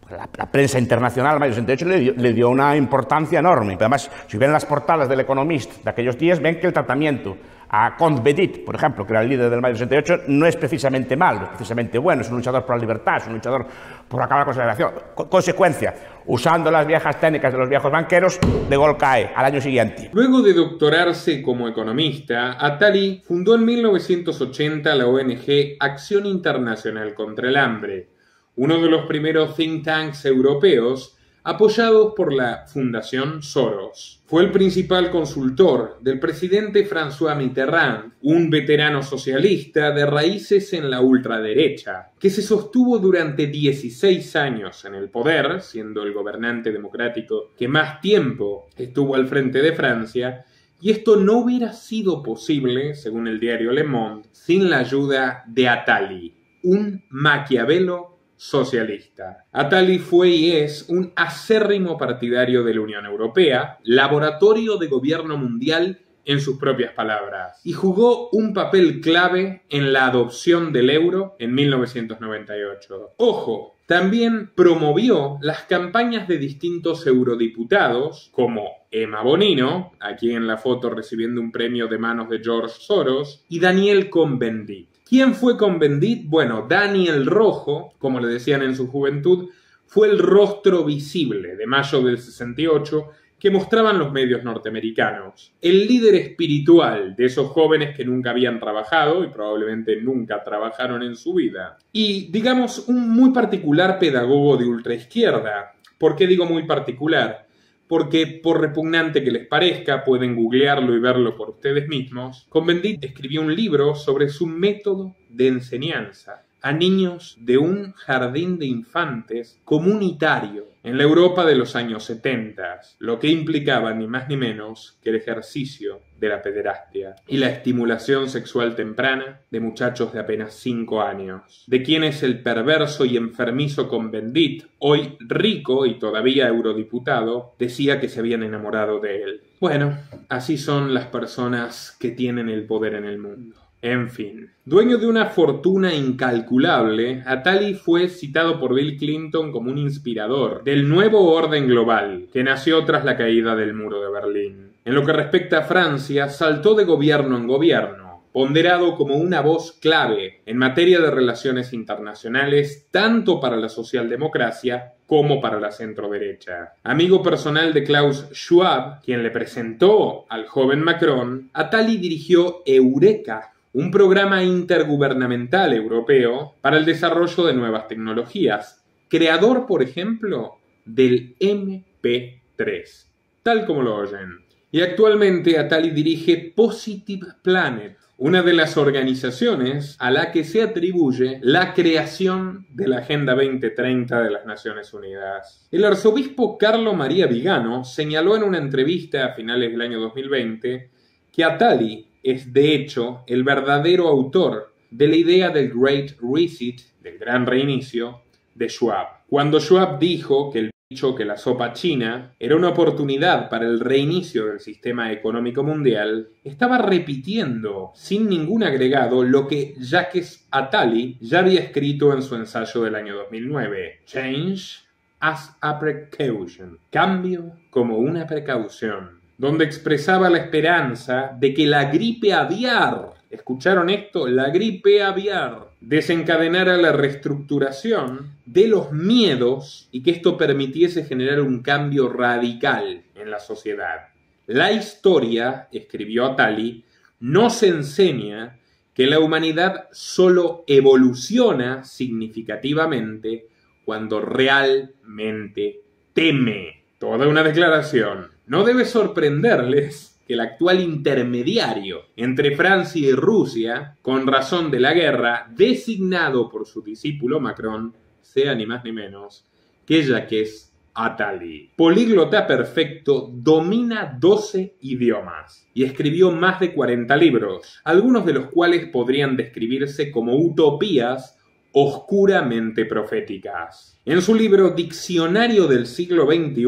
la prensa internacional, mayo 68, le dio una importancia enorme. Pero además, si ven las portadas del Economist de aquellos días, ven que el tratamiento a Cohn-Bendit, por ejemplo, que era el líder del mayo 68, no es precisamente malo, es precisamente bueno, es un luchador por la libertad, es un luchador por acabar con la segregación. Consecuencia, usando las viejas técnicas de los viejos banqueros, de gol cae al año siguiente. Luego de doctorarse como economista, Attali fundó en 1980 la ONG Acción Internacional contra el Hambre, uno de los primeros think tanks europeos apoyados por la Fundación Soros. Fue el principal consultor del presidente François Mitterrand, un veterano socialista de raíces en la ultraderecha, que se sostuvo durante 16 años en el poder, siendo el gobernante democrático que más tiempo estuvo al frente de Francia, y esto no hubiera sido posible, según el diario Le Monde, sin la ayuda de Attali, un Maquiavelo socialista. Attali fue y es un acérrimo partidario de la Unión Europea, laboratorio de gobierno mundial en sus propias palabras, y jugó un papel clave en la adopción del euro en 1998. Ojo, también promovió las campañas de distintos eurodiputados, como Emma Bonino, aquí en la foto recibiendo un premio de manos de George Soros, y Daniel Cohn-Bendit. ¿Quién fue Cohn-Bendit? Bueno, Daniel Rojo, como le decían en su juventud, fue el rostro visible de mayo del 68 que mostraban los medios norteamericanos. El líder espiritual de esos jóvenes que nunca habían trabajado y probablemente nunca trabajaron en su vida. Y, digamos, un muy particular pedagogo de ultraizquierda. ¿Por qué digo muy particular? Porque, por repugnante que les parezca, pueden googlearlo y verlo por ustedes mismos, Cohn-Bendit escribió un libro sobre su método de enseñanza a niños de un jardín de infantes comunitario en la Europa de los años 70, lo que implicaba ni más ni menos que el ejercicio de la pederastia y la estimulación sexual temprana de muchachos de apenas 5 años, de quienes el perverso y enfermizo Cohn-Bendit, hoy rico y todavía eurodiputado, decía que se habían enamorado de él. Bueno, así son las personas que tienen el poder en el mundo. En fin, dueño de una fortuna incalculable, Attali fue citado por Bill Clinton como un inspirador del nuevo orden global que nació tras la caída del muro de Berlín. En lo que respecta a Francia, saltó de gobierno en gobierno, ponderado como una voz clave en materia de relaciones internacionales, tanto para la socialdemocracia como para la centroderecha. Amigo personal de Klaus Schwab, quien le presentó al joven Macron, Attali dirigió Eureka, un programa intergubernamental europeo para el desarrollo de nuevas tecnologías, creador, por ejemplo, del MP3, tal como lo oyen. Y actualmente Attali dirige Positive Planet, una de las organizaciones a la que se atribuye la creación de la Agenda 2030 de las Naciones Unidas. El arzobispo Carlo María Vigano señaló en una entrevista a finales del año 2020 que Attali es de hecho el verdadero autor de la idea del Great Reset, del gran reinicio, de Schwab. Cuando Schwab dijo que que la sopa china era una oportunidad para el reinicio del sistema económico mundial, estaba repitiendo, sin ningún agregado, lo que Jacques Attali ya había escrito en su ensayo del año 2009, Change as a Precaution, cambio como una precaución, donde expresaba la esperanza de que la gripe aviar, ¿escucharon esto? La gripe aviar desencadenara la reestructuración de los miedos y que esto permitiese generar un cambio radical en la sociedad. La historia, escribió Attali, nos enseña que la humanidad solo evoluciona significativamente cuando realmente teme. Toda una declaración. No debe sorprenderles que el actual intermediario entre Francia y Rusia, con razón de la guerra, designado por su discípulo Macron, sea ni más ni menos que Jacques Attali. Políglota perfecto, domina 12 idiomas y escribió más de 40 libros, algunos de los cuales podrían describirse como utopías oscuramente proféticas. En su libro Diccionario del siglo XXI,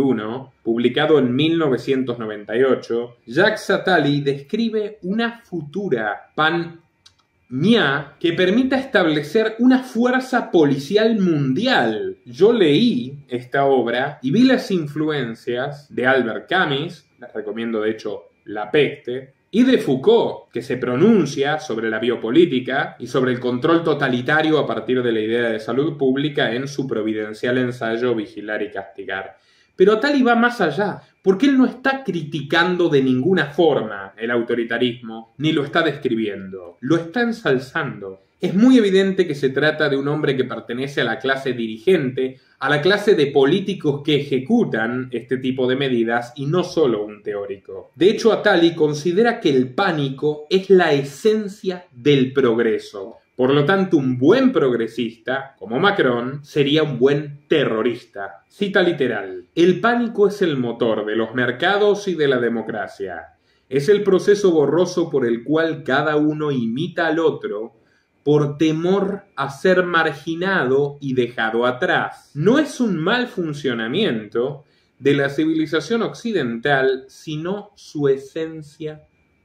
publicado en 1998, Jacques Attali describe una futura que permita establecer una fuerza policial mundial. Yo leí esta obra y vi las influencias de Albert Camus, les recomiendo de hecho La Peste, y de Foucault, que se pronuncia sobre la biopolítica y sobre el control totalitario a partir de la idea de salud pública en su providencial ensayo Vigilar y Castigar. Pero Attali va más allá, porque él no está criticando de ninguna forma el autoritarismo, ni lo está describiendo, lo está ensalzando. Es muy evidente que se trata de un hombre que pertenece a la clase dirigente, a la clase de políticos que ejecutan este tipo de medidas y no solo un teórico. De hecho, Attali considera que el pánico es la esencia del progreso. Por lo tanto, un buen progresista, como Macron, sería un buen terrorista. Cita literal: el pánico es el motor de los mercados y de la democracia. Es el proceso borroso por el cual cada uno imita al otro por temor a ser marginado y dejado atrás. No es un mal funcionamiento de la civilización occidental, sino su esencia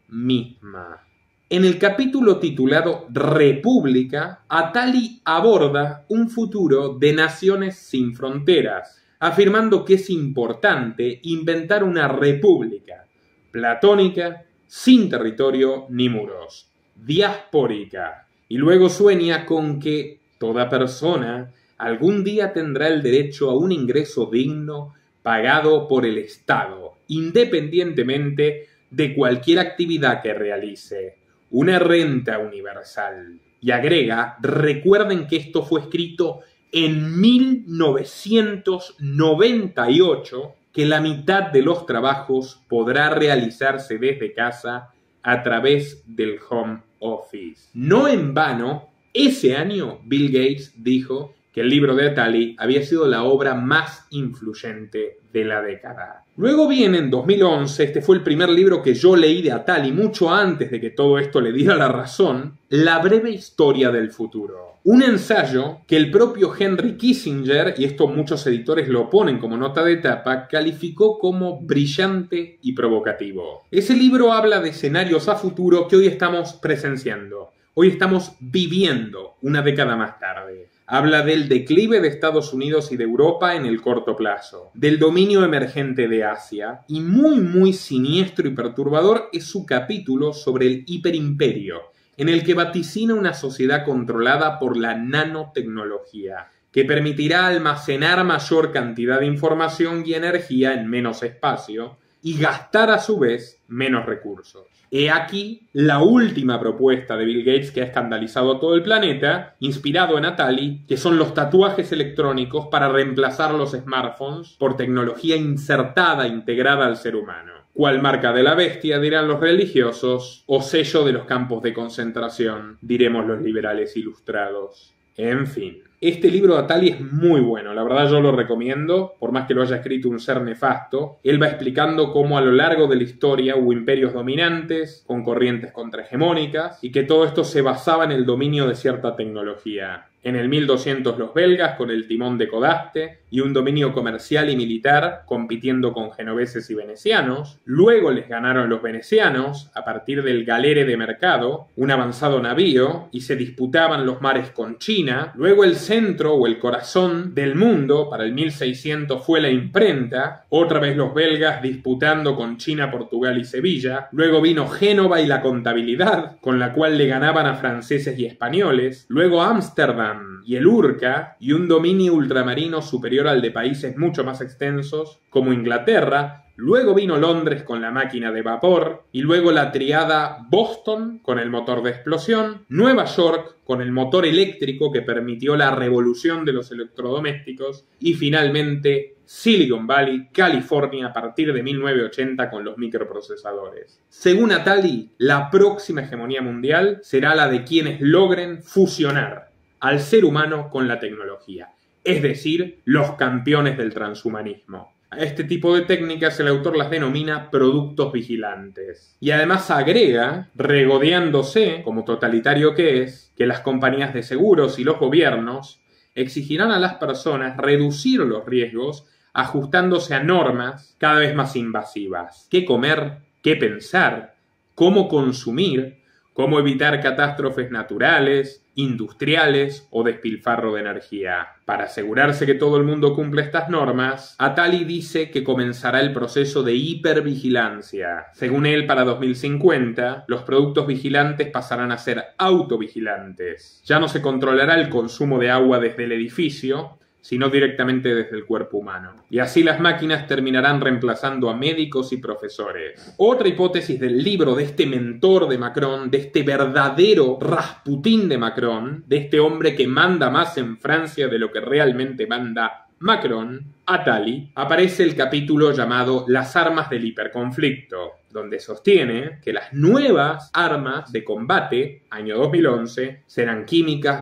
misma. En el capítulo titulado República, Attali aborda un futuro de naciones sin fronteras, afirmando que es importante inventar una república platónica, sin territorio ni muros, diaspórica, y luego sueña con que toda persona algún día tendrá el derecho a un ingreso digno pagado por el Estado, independientemente de cualquier actividad que realice. Una renta universal. Y agrega: recuerden que esto fue escrito en 1998, que la mitad de los trabajos podrá realizarse desde casa a través del home office. No en vano, ese año Bill Gates dijo que el libro de Attali había sido la obra más influyente de la década. Luego viene en 2011, este fue el primer libro que yo leí de Attali, mucho antes de que todo esto le diera la razón, La breve historia del futuro. Un ensayo que el propio Henry Kissinger, y esto muchos editores lo ponen como nota de tapa, calificó como brillante y provocativo. Ese libro habla de escenarios a futuro que hoy estamos presenciando. Hoy estamos viviendo una década más tarde. Habla del declive de Estados Unidos y de Europa en el corto plazo, del dominio emergente de Asia, y muy siniestro y perturbador es su capítulo sobre el hiperimperio, en el que vaticina una sociedad controlada por la nanotecnología, que permitirá almacenar mayor cantidad de información y energía en menos espacio, y gastar a su vez menos recursos. He aquí la última propuesta de Bill Gates que ha escandalizado a todo el planeta, inspirado en Attali, que son los tatuajes electrónicos para reemplazar los smartphones por tecnología insertada, integrada al ser humano. ¿Cuál marca de la bestia?, dirán los religiosos, o sello de los campos de concentración, diremos los liberales ilustrados. En fin, este libro de Attali es muy bueno, la verdad yo lo recomiendo, por más que lo haya escrito un ser nefasto. Él va explicando cómo a lo largo de la historia hubo imperios dominantes, con corrientes contrahegemónicas, y que todo esto se basaba en el dominio de cierta tecnología. En el 1200 los belgas con el timón de Codaste y un dominio comercial y militar compitiendo con genoveses y venecianos. Luego les ganaron los venecianos a partir del galere de mercado, un avanzado navío, y se disputaban los mares con China. Luego el centro o el corazón del mundo para el 1600 fue la imprenta, otra vez los belgas disputando con China, Portugal y Sevilla. Luego vino Génova y la contabilidad, con la cual le ganaban a franceses y españoles. Luego Ámsterdam y el Urca, y un dominio ultramarino superior al de países mucho más extensos como Inglaterra. Luego vino Londres con la máquina de vapor, y luego la triada Boston con el motor de explosión, Nueva York con el motor eléctrico que permitió la revolución de los electrodomésticos, y finalmente Silicon Valley, California, a partir de 1980 con los microprocesadores. Según Attali, la próxima hegemonía mundial será la de quienes logren fusionar al ser humano con la tecnología, es decir, los campeones del transhumanismo. A este tipo de técnicas el autor las denomina productos vigilantes. Y además agrega, regodeándose, como totalitario que es, que las compañías de seguros y los gobiernos exigirán a las personas reducir los riesgos ajustándose a normas cada vez más invasivas. ¿Qué comer? ¿Qué pensar? ¿Cómo consumir? cómo evitar catástrofes naturales, industriales o despilfarro de energía. Para asegurarse que todo el mundo cumple estas normas, Attali dice que comenzará el proceso de hipervigilancia. Según él, para 2050, los productos vigilantes pasarán a ser autovigilantes. Ya no se controlará el consumo de agua desde el edificio, sino directamente desde el cuerpo humano. Y así las máquinas terminarán reemplazando a médicos y profesores. Otra hipótesis del libro de este mentor de Macron, de este verdadero Rasputín de Macron, de este hombre que manda más en Francia de lo que realmente manda Macron, Attali, aparece el capítulo llamado Las armas del hiperconflicto, donde sostiene que las nuevas armas de combate, año 2011, serán químicas,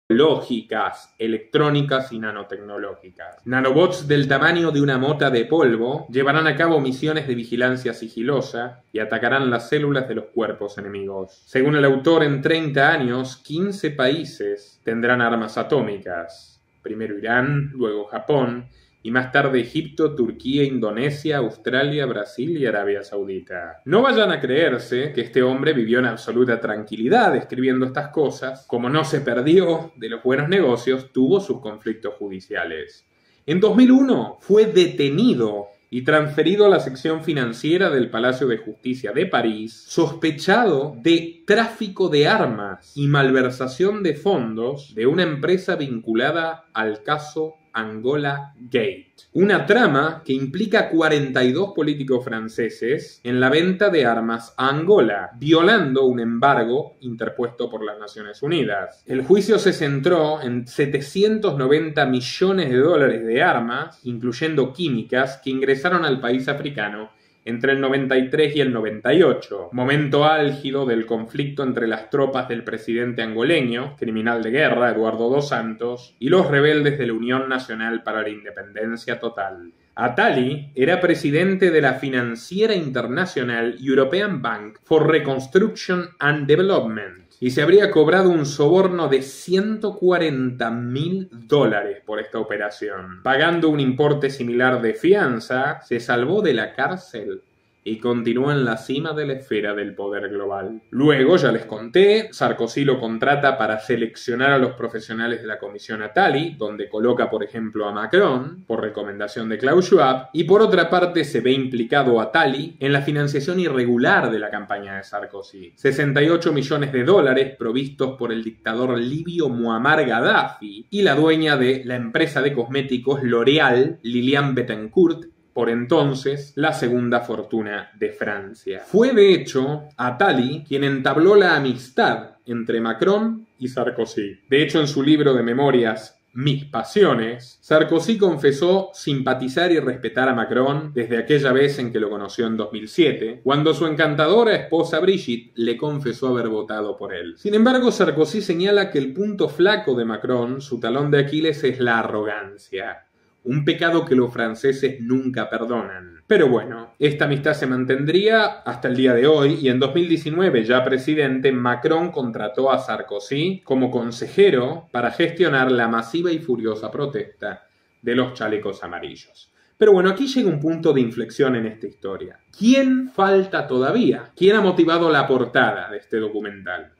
lógicas, electrónicas y nanotecnológicas. Nanobots del tamaño de una mota de polvo llevarán a cabo misiones de vigilancia sigilosa y atacarán las células de los cuerpos enemigos. Según el autor, en 30 años, 15 países tendrán armas atómicas. Primero Irán, luego Japón, y más tarde Egipto, Turquía, Indonesia, Australia, Brasil y Arabia Saudita. No vayan a creerse que este hombre vivió en absoluta tranquilidad escribiendo estas cosas. Como no se perdió de los buenos negocios, tuvo sus conflictos judiciales. En 2001 fue detenido y transferido a la sección financiera del Palacio de Justicia de París, sospechado de tráfico de armas y malversación de fondos de una empresa vinculada al caso Angola Gate. Una trama que implica a 42 políticos franceses en la venta de armas a Angola, violando un embargo interpuesto por las Naciones Unidas. El juicio se centró en 790 millones de dólares de armas, incluyendo químicas, que ingresaron al país africano entre el 93 y el 98, momento álgido del conflicto entre las tropas del presidente angoleño, criminal de guerra, Eduardo dos Santos, y los rebeldes de la Unión Nacional para la Independencia Total. Attali era presidente de la financiera internacional European Bank for Reconstruction and Development y se habría cobrado un soborno de $140.000 por esta operación. Pagando un importe similar de fianza, se salvó de la cárcel y continuó en la cima de la esfera del poder global. Luego, ya les conté, Sarkozy lo contrata para seleccionar a los profesionales de la Comisión Attali, donde coloca, por ejemplo, a Macron, por recomendación de Klaus Schwab, y por otra parte se ve implicado Attali en la financiación irregular de la campaña de Sarkozy. 68 millones de dólares provistos por el dictador libio Muammar Gaddafi y la dueña de la empresa de cosméticos L'Oréal, Liliane Bettencourt, por entonces la segunda fortuna de Francia. Fue de hecho Attali quien entabló la amistad entre Macron y Sarkozy. De hecho, en su libro de memorias Mis pasiones, Sarkozy confesó simpatizar y respetar a Macron desde aquella vez en que lo conoció en 2007, cuando su encantadora esposa Brigitte le confesó haber votado por él. Sin embargo, Sarkozy señala que el punto flaco de Macron, su talón de Aquiles, es la arrogancia. Un pecado que los franceses nunca perdonan. Pero bueno, esta amistad se mantendría hasta el día de hoy y en 2019, ya presidente, Macron contrató a Sarkozy como consejero para gestionar la masiva y furiosa protesta de los chalecos amarillos. Pero bueno, aquí llega un punto de inflexión en esta historia. ¿Quién falta todavía? ¿Quién ha motivado la portada de este documental?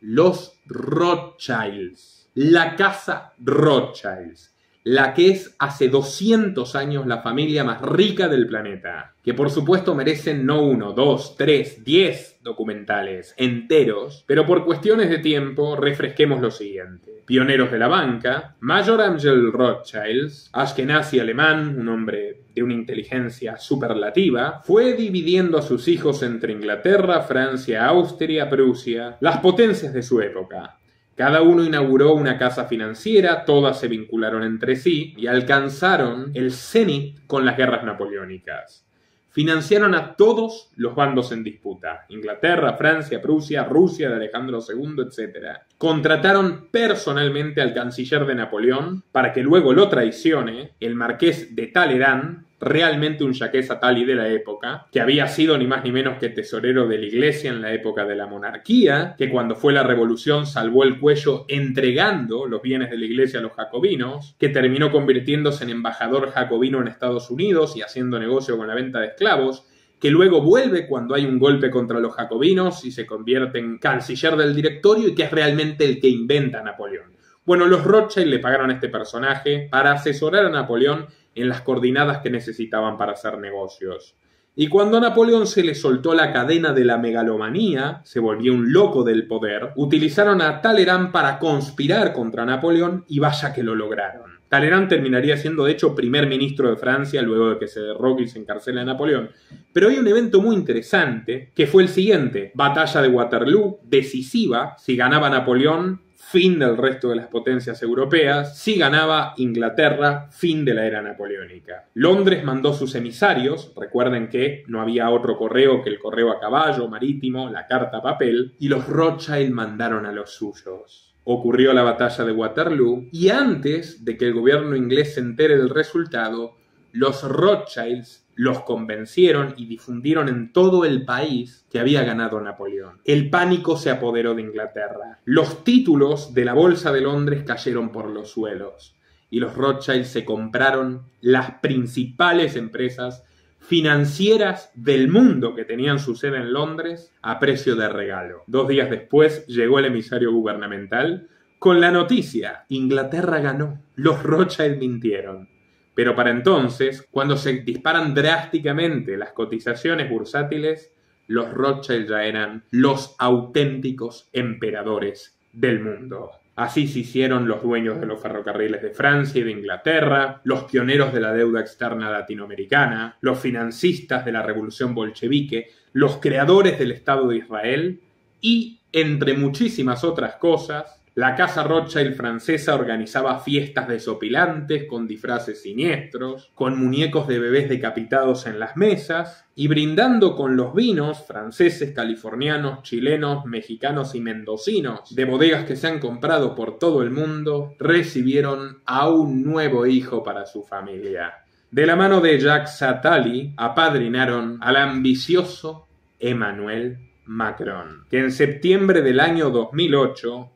Los Rothschilds. La casa Rothschilds. La que es hace 200 años la familia más rica del planeta, que por supuesto merecen no 1, 2, 3, 10 documentales enteros, pero por cuestiones de tiempo refresquemos lo siguiente. Pioneros de la banca, Major Angel Rothschild, Ashkenazi alemán, un hombre de una inteligencia superlativa, fue dividiendo a sus hijos entre Inglaterra, Francia, Austria, Prusia, las potencias de su época. Cada uno inauguró una casa financiera, todas se vincularon entre sí y alcanzaron el cenit con las guerras napoleónicas. Financiaron a todos los bandos en disputa: Inglaterra, Francia, Prusia, Rusia de Alejandro II, etc. Contrataron personalmente al canciller de Napoleón para que luego lo traicione, el marqués de Talleyrand, realmente un yaqués Attali de la época, que había sido ni más ni menos que tesorero de la iglesia en la época de la monarquía, que cuando fue la revolución salvó el cuello entregando los bienes de la iglesia a los jacobinos, que terminó convirtiéndose en embajador jacobino en Estados Unidos y haciendo negocio con la venta de esclavos, que luego vuelve cuando hay un golpe contra los jacobinos y se convierte en canciller del directorio y que es realmente el que inventa a Napoleón. Bueno, los Rothschild le pagaron a este personaje para asesorar a Napoleón en las coordenadas que necesitaban para hacer negocios. Y cuando a Napoleón se le soltó la cadena de la megalomanía, se volvió un loco del poder, utilizaron a Talleyrand para conspirar contra Napoleón y vaya que lo lograron. Talleyrand terminaría siendo de hecho primer ministro de Francia luego de que se derroque y se encarcela a Napoleón. Pero hay un evento muy interesante que fue el siguiente: Batalla de Waterloo, decisiva. Si ganaba Napoleón, fin del resto de las potencias europeas. Si ganaba Inglaterra, fin de la era napoleónica. Londres mandó sus emisarios, recuerden que no había otro correo que el correo a caballo, marítimo, la carta a papel, y los Rothschild mandaron a los suyos. Ocurrió la batalla de Waterloo y antes de que el gobierno inglés se entere del resultado, los Rothschilds los convencieron y difundieron en todo el país que había ganado Napoleón. El pánico se apoderó de Inglaterra. Los títulos de la Bolsa de Londres cayeron por los suelos y los Rothschild se compraron las principales empresas financieras del mundo que tenían su sede en Londres a precio de regalo. 2 días después llegó el emisario gubernamental con la noticia: Inglaterra ganó, los Rothschild mintieron. Pero para entonces, cuando se disparan drásticamente las cotizaciones bursátiles, los Rothschild ya eran los auténticos emperadores del mundo. Así se hicieron los dueños de los ferrocarriles de Francia y de Inglaterra, los pioneros de la deuda externa latinoamericana, los financistas de la revolución bolchevique, los creadores del Estado de Israel y, entre muchísimas otras cosas, la casa Rothschild francesa organizaba fiestas desopilantes con disfraces siniestros, con muñecos de bebés decapitados en las mesas y brindando con los vinos franceses, californianos, chilenos, mexicanos y mendocinos de bodegas que se han comprado por todo el mundo, recibieron a un nuevo hijo para su familia. De la mano de Jacques Attali apadrinaron al ambicioso Emmanuel Macron, que en septiembre del año 2008,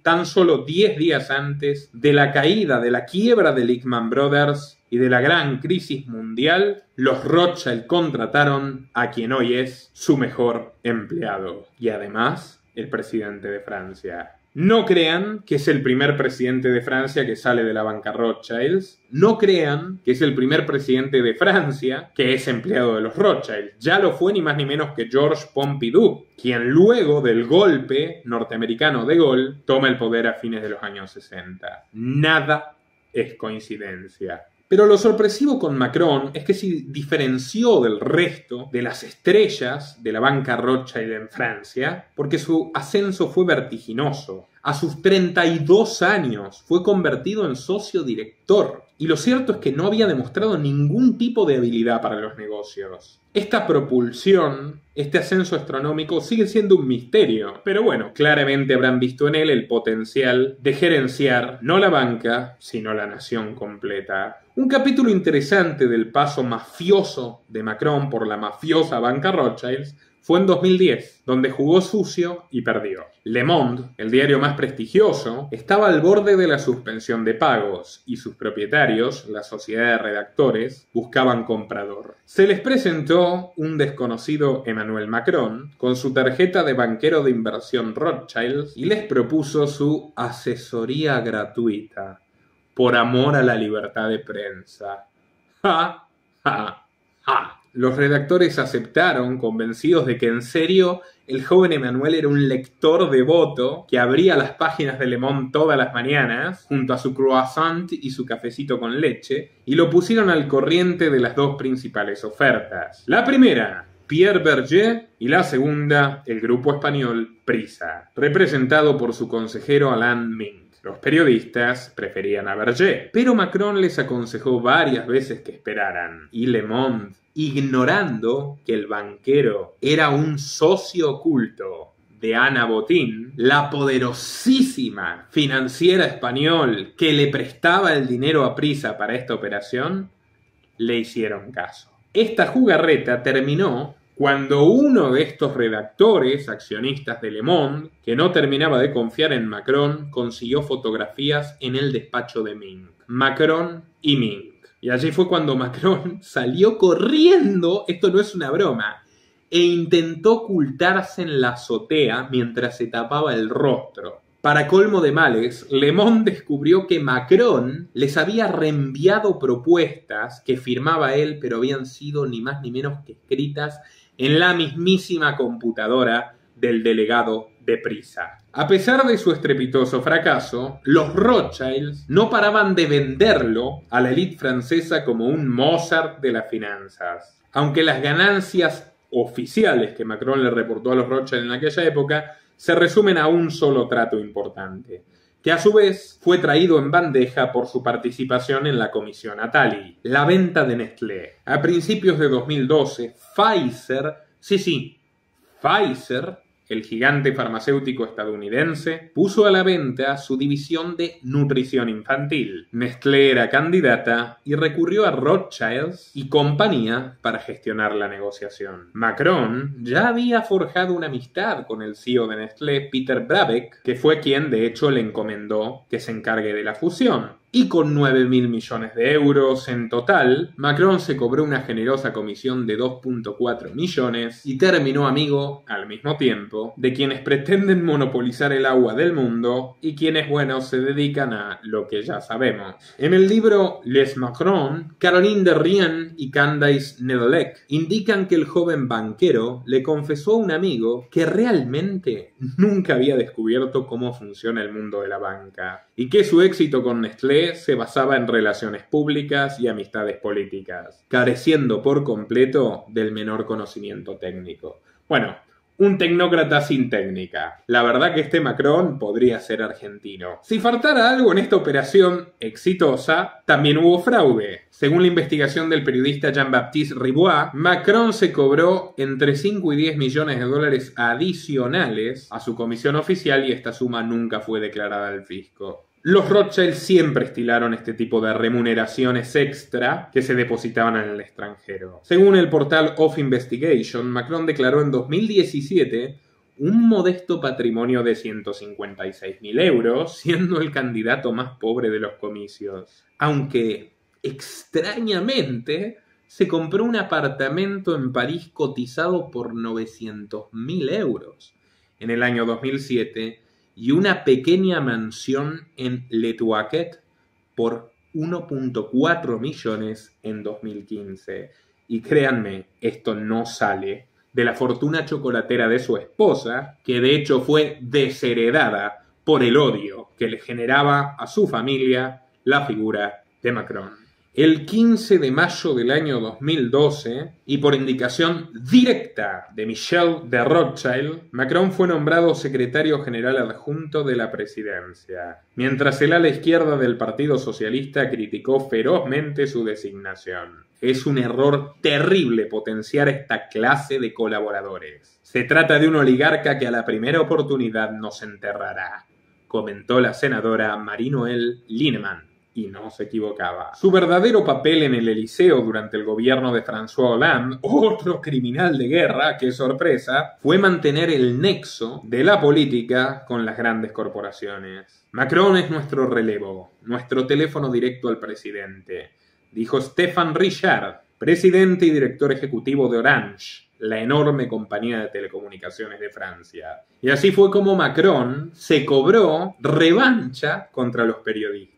tan solo 10 días antes de la caída, de la quiebra de Lehman Brothers y de la gran crisis mundial, los Rothschild contrataron a quien hoy es su mejor empleado y además el presidente de Francia. No crean que es el primer presidente de Francia que sale de la banca Rothschild. No crean que es el primer presidente de Francia que es empleado de los Rothschild. Ya lo fue ni más ni menos que Georges Pompidou, quien luego del golpe norteamericano de Gaulle toma el poder a fines de los años 60. Nada es coincidencia. Pero lo sorpresivo con Macron es que se diferenció del resto de las estrellas de la banca Rothschild en Francia porque su ascenso fue vertiginoso. A sus 32 años fue convertido en socio director. Y lo cierto es que no había demostrado ningún tipo de habilidad para los negocios. Esta propulsión, este ascenso astronómico sigue siendo un misterio. Pero bueno, claramente habrán visto en él el potencial de gerenciar no la banca, sino la nación completa. Un capítulo interesante del paso mafioso de Macron por la mafiosa banca Rothschild fue en 2010, donde jugó sucio y perdió. Le Monde, el diario más prestigioso, estaba al borde de la suspensión de pagos y sus propietarios, la sociedad de redactores, buscaban comprador. Se les presentó un desconocido Emmanuel Macron con su tarjeta de banquero de inversión Rothschild y les propuso su asesoría gratuita por amor a la libertad de prensa. ¡Ja, ja, ja! Los redactores aceptaron, convencidos de que en serio el joven Emmanuel era un lector devoto que abría las páginas de Le Monde todas las mañanas, junto a su croissant y su cafecito con leche, y lo pusieron al corriente de las 2 principales ofertas. La primera, Pierre Berger, y la segunda, el grupo español Prisa, representado por su consejero Alain Minc. Los periodistas preferían a Berger, pero Macron les aconsejó varias veces que esperaran, y Le Monde, ignorando que el banquero era un socio oculto de Ana Botín, la poderosísima financiera español que le prestaba el dinero a Prisa para esta operación, le hicieron caso. Esta jugarreta terminó cuando uno de estos redactores, accionistas de Le Monde, que no terminaba de confiar en Macron, consiguió fotografías en el despacho de Minc. Macron y Minc. Y allí fue cuando Macron salió corriendo, esto no es una broma, e intentó ocultarse en la azotea mientras se tapaba el rostro. Para colmo de males, Le Monde descubrió que Macron les había reenviado propuestas que firmaba él, pero habían sido ni más ni menos que escritas en la mismísima computadora del delegado de Prisa. A pesar de su estrepitoso fracaso, los Rothschilds no paraban de venderlo a la élite francesa como un Mozart de las finanzas. Aunque las ganancias oficiales que Macron le reportó a los Rothschild en aquella época se resumen a un solo trato importante, que a su vez fue traído en bandeja por su participación en la Comisión Attali, la venta de Nestlé. A principios de 2012, Pfizer, Pfizer, el gigante farmacéutico estadounidense, puso a la venta su división de nutrición infantil. Nestlé era candidata y recurrió a Rothschilds y compañía para gestionar la negociación. Macron ya había forjado una amistad con el CEO de Nestlé, Peter Brabeck, que fue quien de hecho le encomendó que se encargue de la fusión. Y con 9.000 millones de euros en total, Macron se cobró una generosa comisión de 2.4 millones y terminó amigo, al mismo tiempo, de quienes pretenden monopolizar el agua del mundo y quienes, bueno, se dedican a lo que ya sabemos. En el libro Les Macron, Caroline Derrien y Candace Nedelec indican que el joven banquero le confesó a un amigo que realmente nunca había descubierto cómo funciona el mundo de la banca y que su éxito con Nestlé se basaba en relaciones públicas y amistades políticas, careciendo por completo del menor conocimiento técnico. Bueno, un tecnócrata sin técnica. La verdad que este Macron podría ser argentino. Si faltara algo en esta operación exitosa, también hubo fraude. Según la investigación del periodista Jean-Baptiste Ribois, Macron se cobró entre 5 y 10 millones de dólares adicionales a su comisión oficial y esta suma nunca fue declarada al fisco. Los Rothschild siempre estilaron este tipo de remuneraciones extra que se depositaban en el extranjero. Según el portal Of Investigation, Macron declaró en 2017 un modesto patrimonio de 156.000 euros, siendo el candidato más pobre de los comicios. Aunque, extrañamente, se compró un apartamento en París cotizado por 900.000 euros en el año 2007 y una pequeña mansión en Le Touquet por 1.4 millones en 2015. Y créanme, esto no sale de la fortuna chocolatera de su esposa, que de hecho fue desheredada por el odio que le generaba a su familia la figura de Macron. El 15 de mayo del año 2012, y por indicación directa de Michel de Rothschild, Macron fue nombrado secretario general adjunto de la presidencia, mientras el ala izquierda del Partido Socialista criticó ferozmente su designación. Es un error terrible potenciar esta clase de colaboradores. Se trata de un oligarca que a la primera oportunidad nos enterrará, comentó la senadora Marie-Noëlle Lienemann. Y no se equivocaba. Su verdadero papel en el Eliseo durante el gobierno de François Hollande, otro criminal de guerra, qué sorpresa, fue mantener el nexo de la política con las grandes corporaciones. Macron es nuestro relevo, nuestro teléfono directo al presidente, dijo Stéphane Richard, presidente y director ejecutivo de Orange, la enorme compañía de telecomunicaciones de Francia. Y así fue como Macron se cobró revancha contra los periodistas,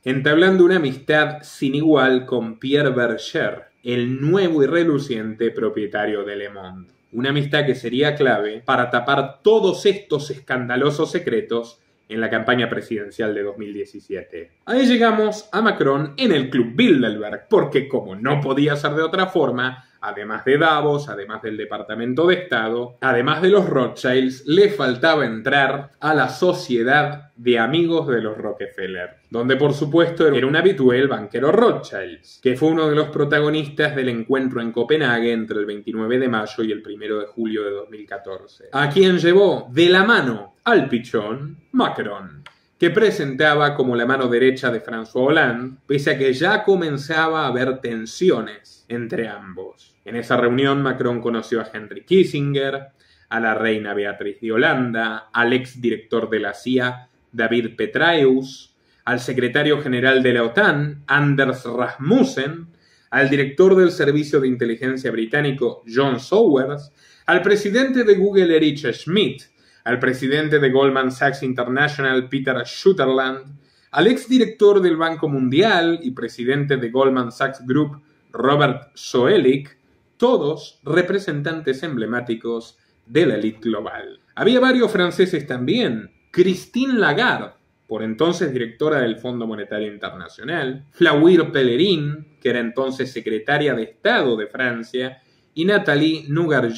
entablando una amistad sin igual con Pierre Berger, el nuevo y reluciente propietario de Le Monde. Una amistad que sería clave para tapar todos estos escandalosos secretos en la campaña presidencial de 2017. Ahí llegamos a Macron en el Club Bilderberg, porque como no podía ser de otra forma, además de Davos, además del Departamento de Estado, además de los Rothschilds, le faltaba entrar a la Sociedad de Amigos de los Rockefeller, donde por supuesto era un habitué el banquero Rothschild, que fue uno de los protagonistas del encuentro en Copenhague entre el 29 de mayo y el 1 de julio de 2014, a quien llevó de la mano al pichón Macron, que presentaba como la mano derecha de François Hollande, pese a que ya comenzaba a haber tensiones entre ambos. En esa reunión Macron conoció a Henry Kissinger, a la reina Beatriz de Holanda, al exdirector de la CIA David Petraeus, al secretario general de la OTAN, Anders Rasmussen, al director del Servicio de Inteligencia británico, John Sowers, al presidente de Google, Eric Schmidt, al presidente de Goldman Sachs International, Peter Sutherland, al exdirector del Banco Mundial y presidente de Goldman Sachs Group, Robert Zoellick, todos representantes emblemáticos de la élite global. Había varios franceses también: Christine Lagarde, por entonces directora del Fondo Monetario Internacional, Flauir Pellerin, que era entonces secretaria de Estado de Francia, y Nathalie Nougaro,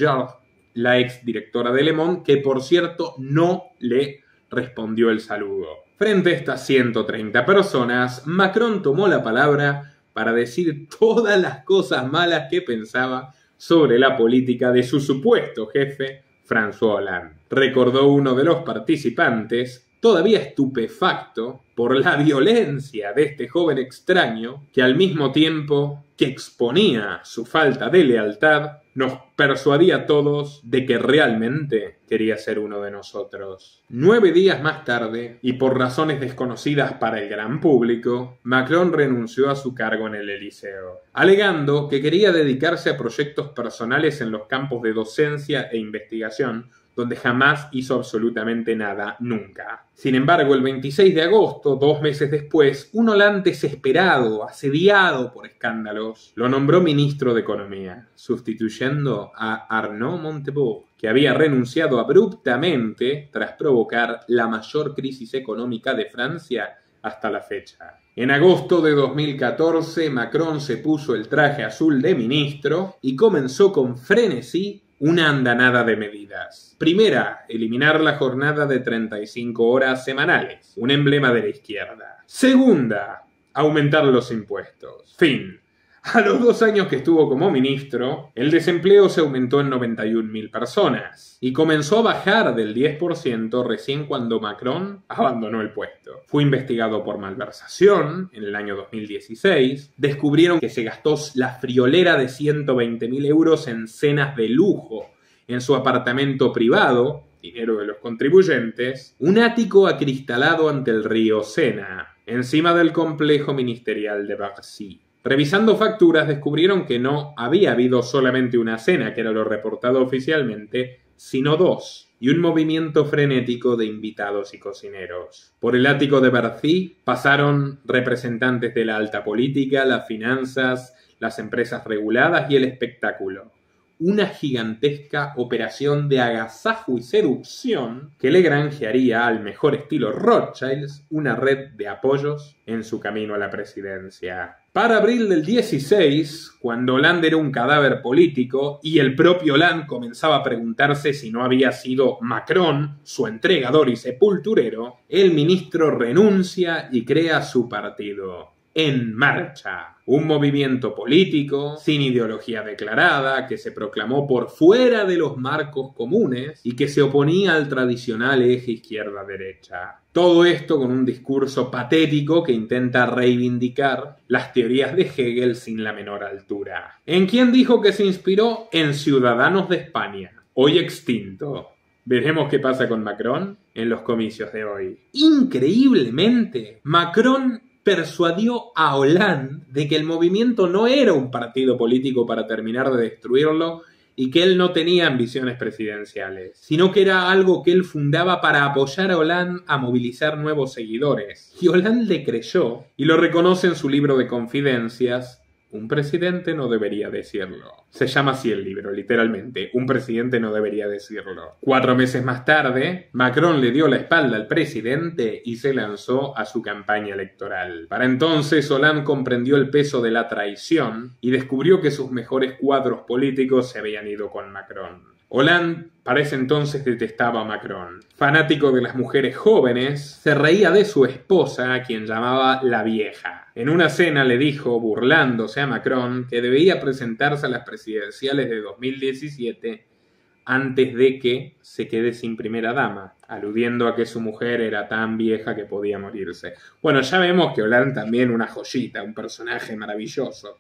la exdirectora de Le Monde, que por cierto no le respondió el saludo. Frente a estas 130 personas, Macron tomó la palabra para decir todas las cosas malas que pensaba sobre la política de su supuesto jefe, François Hollande. Recordó uno de los participantes, todavía estupefacto por la violencia de este joven extraño, que al mismo tiempo que exponía su falta de lealtad, nos persuadía a todos de que realmente quería ser uno de nosotros. 9 días más tarde, y por razones desconocidas para el gran público, Macron renunció a su cargo en el Elíseo, alegando que quería dedicarse a proyectos personales en los campos de docencia e investigación, donde jamás hizo absolutamente nada, nunca. Sin embargo, el 26 de agosto, 2 meses después, un Hollande desesperado, asediado por escándalos, lo nombró ministro de Economía, sustituyendo a Arnaud Montebourg, que había renunciado abruptamente tras provocar la mayor crisis económica de Francia hasta la fecha. En agosto de 2014, Macron se puso el traje azul de ministro y comenzó con frenesí una andanada de medidas. Primera, eliminar la jornada de 35 horas semanales, un emblema de la izquierda. Segunda, aumentar los impuestos. Fin. A los 2 años que estuvo como ministro, el desempleo se aumentó en 91.000 personas y comenzó a bajar del 10% recién cuando Macron abandonó el puesto. Fue investigado por malversación en el año 2016. Descubrieron que se gastó la friolera de 120.000 euros en cenas de lujo en su apartamento privado, dinero de los contribuyentes, un ático acristalado ante el río Sena, encima del complejo ministerial de Bercy. Revisando facturas, descubrieron que no había habido solamente una cena, que era lo reportado oficialmente, sino 2, y un movimiento frenético de invitados y cocineros. Por el ático de Bercy pasaron representantes de la alta política, las finanzas, las empresas reguladas y el espectáculo. Una gigantesca operación de agasajo y seducción que le granjearía, al mejor estilo Rothschilds, una red de apoyos en su camino a la presidencia. Para abril del 16, cuando Hollande era un cadáver político y el propio Hollande comenzaba a preguntarse si no había sido Macron su entregador y sepulturero, el ministro renuncia y crea su partido. En Marcha, un movimiento político sin ideología declarada que se proclamó por fuera de los marcos comunes y que se oponía al tradicional eje izquierda-derecha. Todo esto con un discurso patético que intenta reivindicar las teorías de Hegel sin la menor altura. ¿En quién dijo que se inspiró? En Ciudadanos de España, hoy extinto. Veremos qué pasa con Macron en los comicios de hoy. Increíblemente, Macron persuadió a Hollande de que el movimiento no era un partido político para terminar de destruirlo y que él no tenía ambiciones presidenciales, sino que era algo que él fundaba para apoyar a Hollande a movilizar nuevos seguidores. Y Hollande le creyó y lo reconoce en su libro de confidencias. Un presidente no debería decirlo. Se llama así el libro, literalmente. Un presidente no debería decirlo. 4 meses más tarde, Macron le dio la espalda al presidente y se lanzó a su campaña electoral. Para entonces, Hollande comprendió el peso de la traición y descubrió que sus mejores cuadros políticos se habían ido con Macron. Hollande para ese entonces detestaba a Macron. Fanático de las mujeres jóvenes, se reía de su esposa, a quien llamaba la vieja. En una cena le dijo, burlándose a Macron, que debía presentarse a las presidenciales de 2017 antes de que se quede sin primera dama, aludiendo a que su mujer era tan vieja que podía morirse. Bueno, ya vemos que Hollande también una joyita, un personaje maravilloso.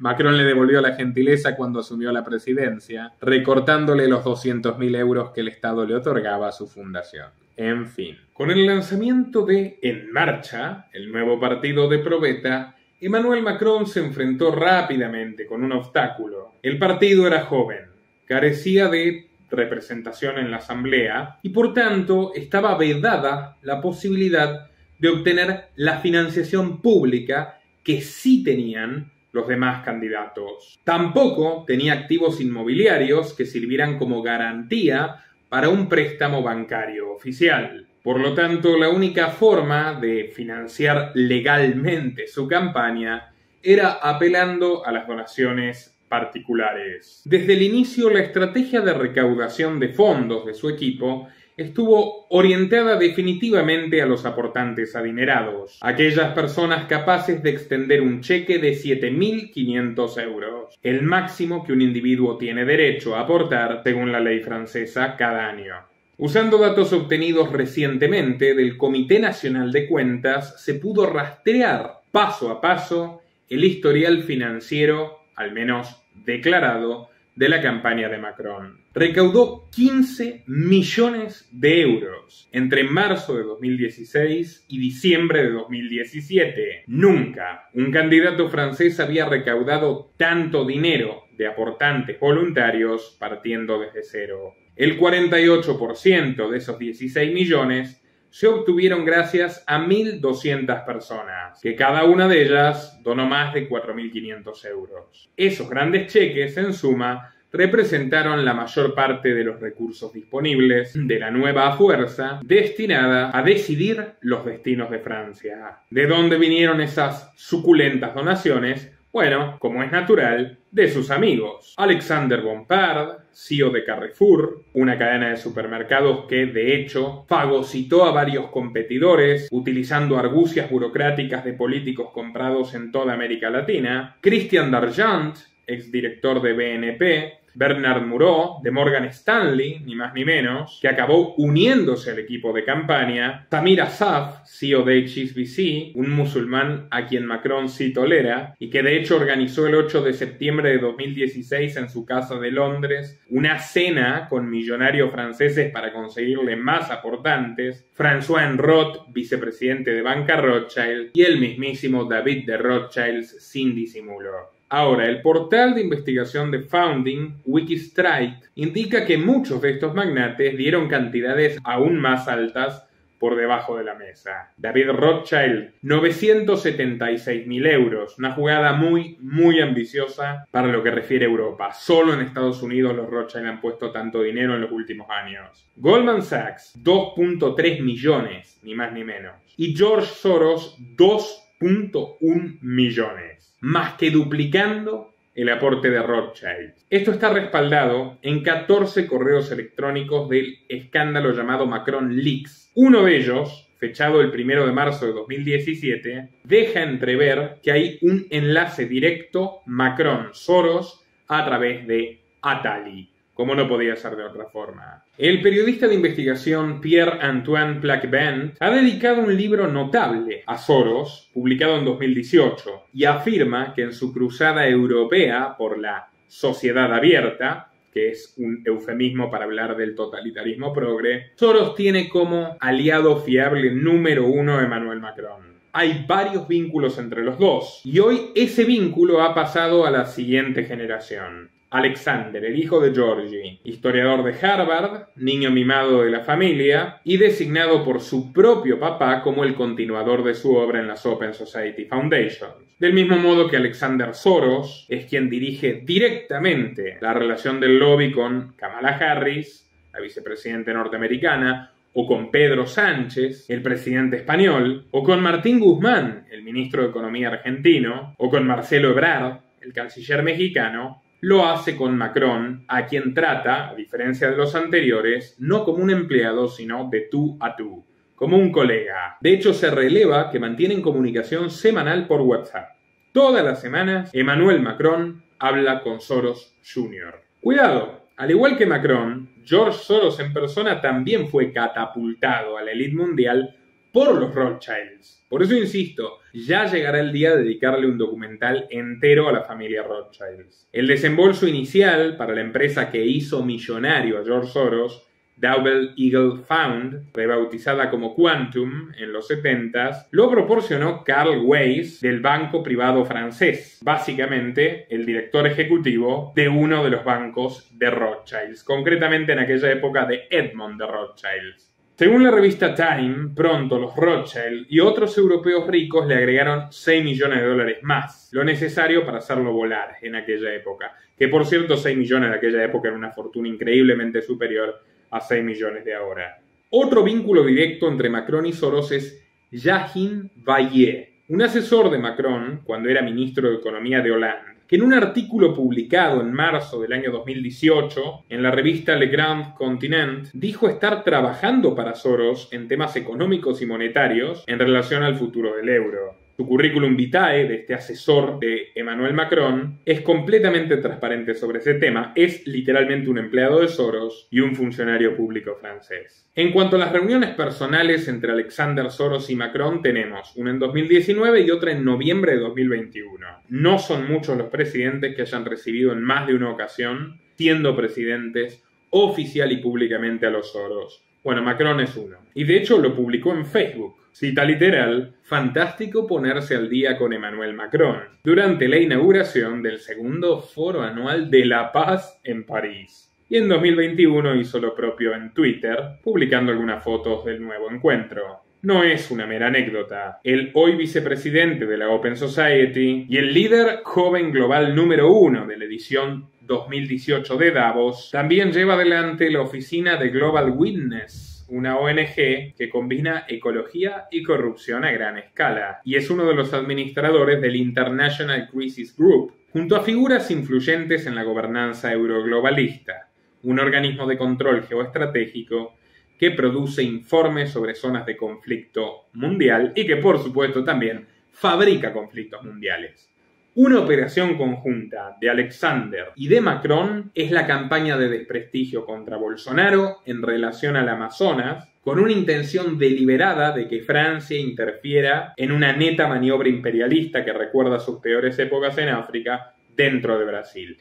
Macron le devolvió la gentileza cuando asumió la presidencia, recortándole los 200.000 euros que el Estado le otorgaba a su fundación. En fin, con el lanzamiento de En Marcha, el nuevo partido de Proveta, Emmanuel Macron se enfrentó rápidamente con un obstáculo. El partido era joven, carecía de representación en la asamblea y por tanto estaba vedada la posibilidad de obtener la financiación pública que sí tenían los demás candidatos. Tampoco tenía activos inmobiliarios que sirvieran como garantía para un préstamo bancario oficial. Por lo tanto, la única forma de financiar legalmente su campaña era apelando a las donaciones particulares. Desde el inicio, la estrategia de recaudación de fondos de su equipo estuvo orientada definitivamente a los aportantes adinerados, aquellas personas capaces de extender un cheque de 7.500 euros, el máximo que un individuo tiene derecho a aportar según la ley francesa cada año. Usando datos obtenidos recientemente del Comité Nacional de Cuentas, se pudo rastrear paso a paso el historial financiero, al menos declarado, de la campaña de Macron. Recaudó 15 millones de euros entre marzo de 2016 y diciembre de 2017. Nunca un candidato francés había recaudado tanto dinero de aportantes voluntarios partiendo desde cero. El 48% de esos 16 millones se obtuvieron gracias a 1.200 personas, que cada una de ellas donó más de 4.500 euros. Esos grandes cheques, en suma, representaron la mayor parte de los recursos disponibles de la nueva fuerza destinada a decidir los destinos de Francia. ¿De dónde vinieron esas suculentas donaciones? Bueno, como es natural, de sus amigos. Alexander Bompard, CEO de Carrefour, una cadena de supermercados que, de hecho, fagocitó a varios competidores utilizando argucias burocráticas de políticos comprados en toda América Latina. Christian Dargent, exdirector de BNP. Bernard Moreau, de Morgan Stanley, ni más ni menos, que acabó uniéndose al equipo de campaña. Tamir Assaf, CEO de HSBC, un musulmán a quien Macron sí tolera, y que de hecho organizó el 8 de septiembre de 2016 en su casa de Londres una cena con millonarios franceses para conseguirle más aportantes. François Enrot, vicepresidente de Banca Rothschild, y el mismísimo David de Rothschild sin disimulo. Ahora, el portal de investigación de Founding, Wikistrike, indica que muchos de estos magnates dieron cantidades aún más altas por debajo de la mesa. David Rothschild, 976.000 euros, una jugada muy ambiciosa para lo que refiere a Europa. Solo en Estados Unidos los Rothschild han puesto tanto dinero en los últimos años. Goldman Sachs, 2.3 millones, ni más ni menos. Y George Soros, 2.1 millones. Más que duplicando el aporte de Rothschild. Esto está respaldado en 14 correos electrónicos del escándalo llamado Macron Leaks. Uno de ellos, fechado el 1 de marzo de 2017, deja entrever que hay un enlace directo Macron-Soros a través de Attali, como no podía ser de otra forma. El periodista de investigación Pierre-Antoine Plaquevent ha dedicado un libro notable a Soros, publicado en 2018, y afirma que en su cruzada europea por la sociedad abierta, que es un eufemismo para hablar del totalitarismo progre, Soros tiene como aliado fiable número 1 a Emmanuel Macron. Hay varios vínculos entre los dos, y hoy ese vínculo ha pasado a la siguiente generación. Alexander, el hijo de Georgie, historiador de Harvard, niño mimado de la familia y designado por su propio papá como el continuador de su obra en las Open Society Foundation. Del mismo modo que Alexander Soros es quien dirige directamente la relación del lobby con Kamala Harris, la vicepresidenta norteamericana, o con Pedro Sánchez, el presidente español, o con Martín Guzmán, el ministro de Economía argentino, o con Marcelo Ebrard, el canciller mexicano, lo hace con Macron, a quien trata, a diferencia de los anteriores, no como un empleado, sino de tú a tú, como un colega. De hecho, se releva que mantienen comunicación semanal por WhatsApp. Todas las semanas, Emmanuel Macron habla con Soros Jr. Cuidado, al igual que Macron, George Soros en persona también fue catapultado a la élite mundial por los Rothschilds. Por eso insisto, ya llegará el día de dedicarle un documental entero a la familia Rothschild. El desembolso inicial para la empresa que hizo millonario a George Soros Double Eagle Fund, rebautizada como Quantum en los 70s, lo proporcionó Carl Weiss del banco privado francés, básicamente el director ejecutivo de uno de los bancos de Rothschilds, concretamente en aquella época de Edmond de Rothschilds. Según la revista Time, pronto los Rothschild y otros europeos ricos le agregaron $6 millones más, lo necesario para hacerlo volar en aquella época, que por cierto 6 millones de aquella época era una fortuna increíblemente superior a 6 millones de ahora. Otro vínculo directo entre Macron y Soros es Yahin Vallée, un asesor de Macron cuando era ministro de Economía de Hollande, que en un artículo publicado en marzo del año 2018 en la revista Le Grand Continent dijo estar trabajando para Soros en temas económicos y monetarios en relación al futuro del euro. Su currículum vitae de este asesor de Emmanuel Macron es completamente transparente sobre ese tema. Es literalmente un empleado de Soros y un funcionario público francés. En cuanto a las reuniones personales entre Alexander Soros y Macron, tenemos una en 2019 y otra en noviembre de 2021. No son muchos los presidentes que hayan recibido en más de una ocasión, siendo presidentes, oficial y públicamente a los Soros. Bueno, Macron es uno. Y de hecho lo publicó en Facebook. Cita literal: fantástico ponerse al día con Emmanuel Macron, durante la inauguración del segundo Foro Anual de la Paz en París. Y en 2021 hizo lo propio en Twitter, publicando algunas fotos del nuevo encuentro. No es una mera anécdota. El hoy vicepresidente de la Open Society y el líder joven global número 1 de la edición 2018 de Davos también lleva adelante la oficina de Global Witness, una ONG que combina ecología y corrupción a gran escala, y es uno de los administradores del International Crisis Group, junto a figuras influyentes en la gobernanza euroglobalista, un organismo de control geoestratégico que produce informes sobre zonas de conflicto mundial y que, por supuesto, también fabrica conflictos mundiales. Una operación conjunta de Alexander y de Macron es la campaña de desprestigio contra Bolsonaro en relación al Amazonas, con una intención deliberada de que Francia interfiera en una neta maniobra imperialista que recuerda sus peores épocas en África dentro de Brasil.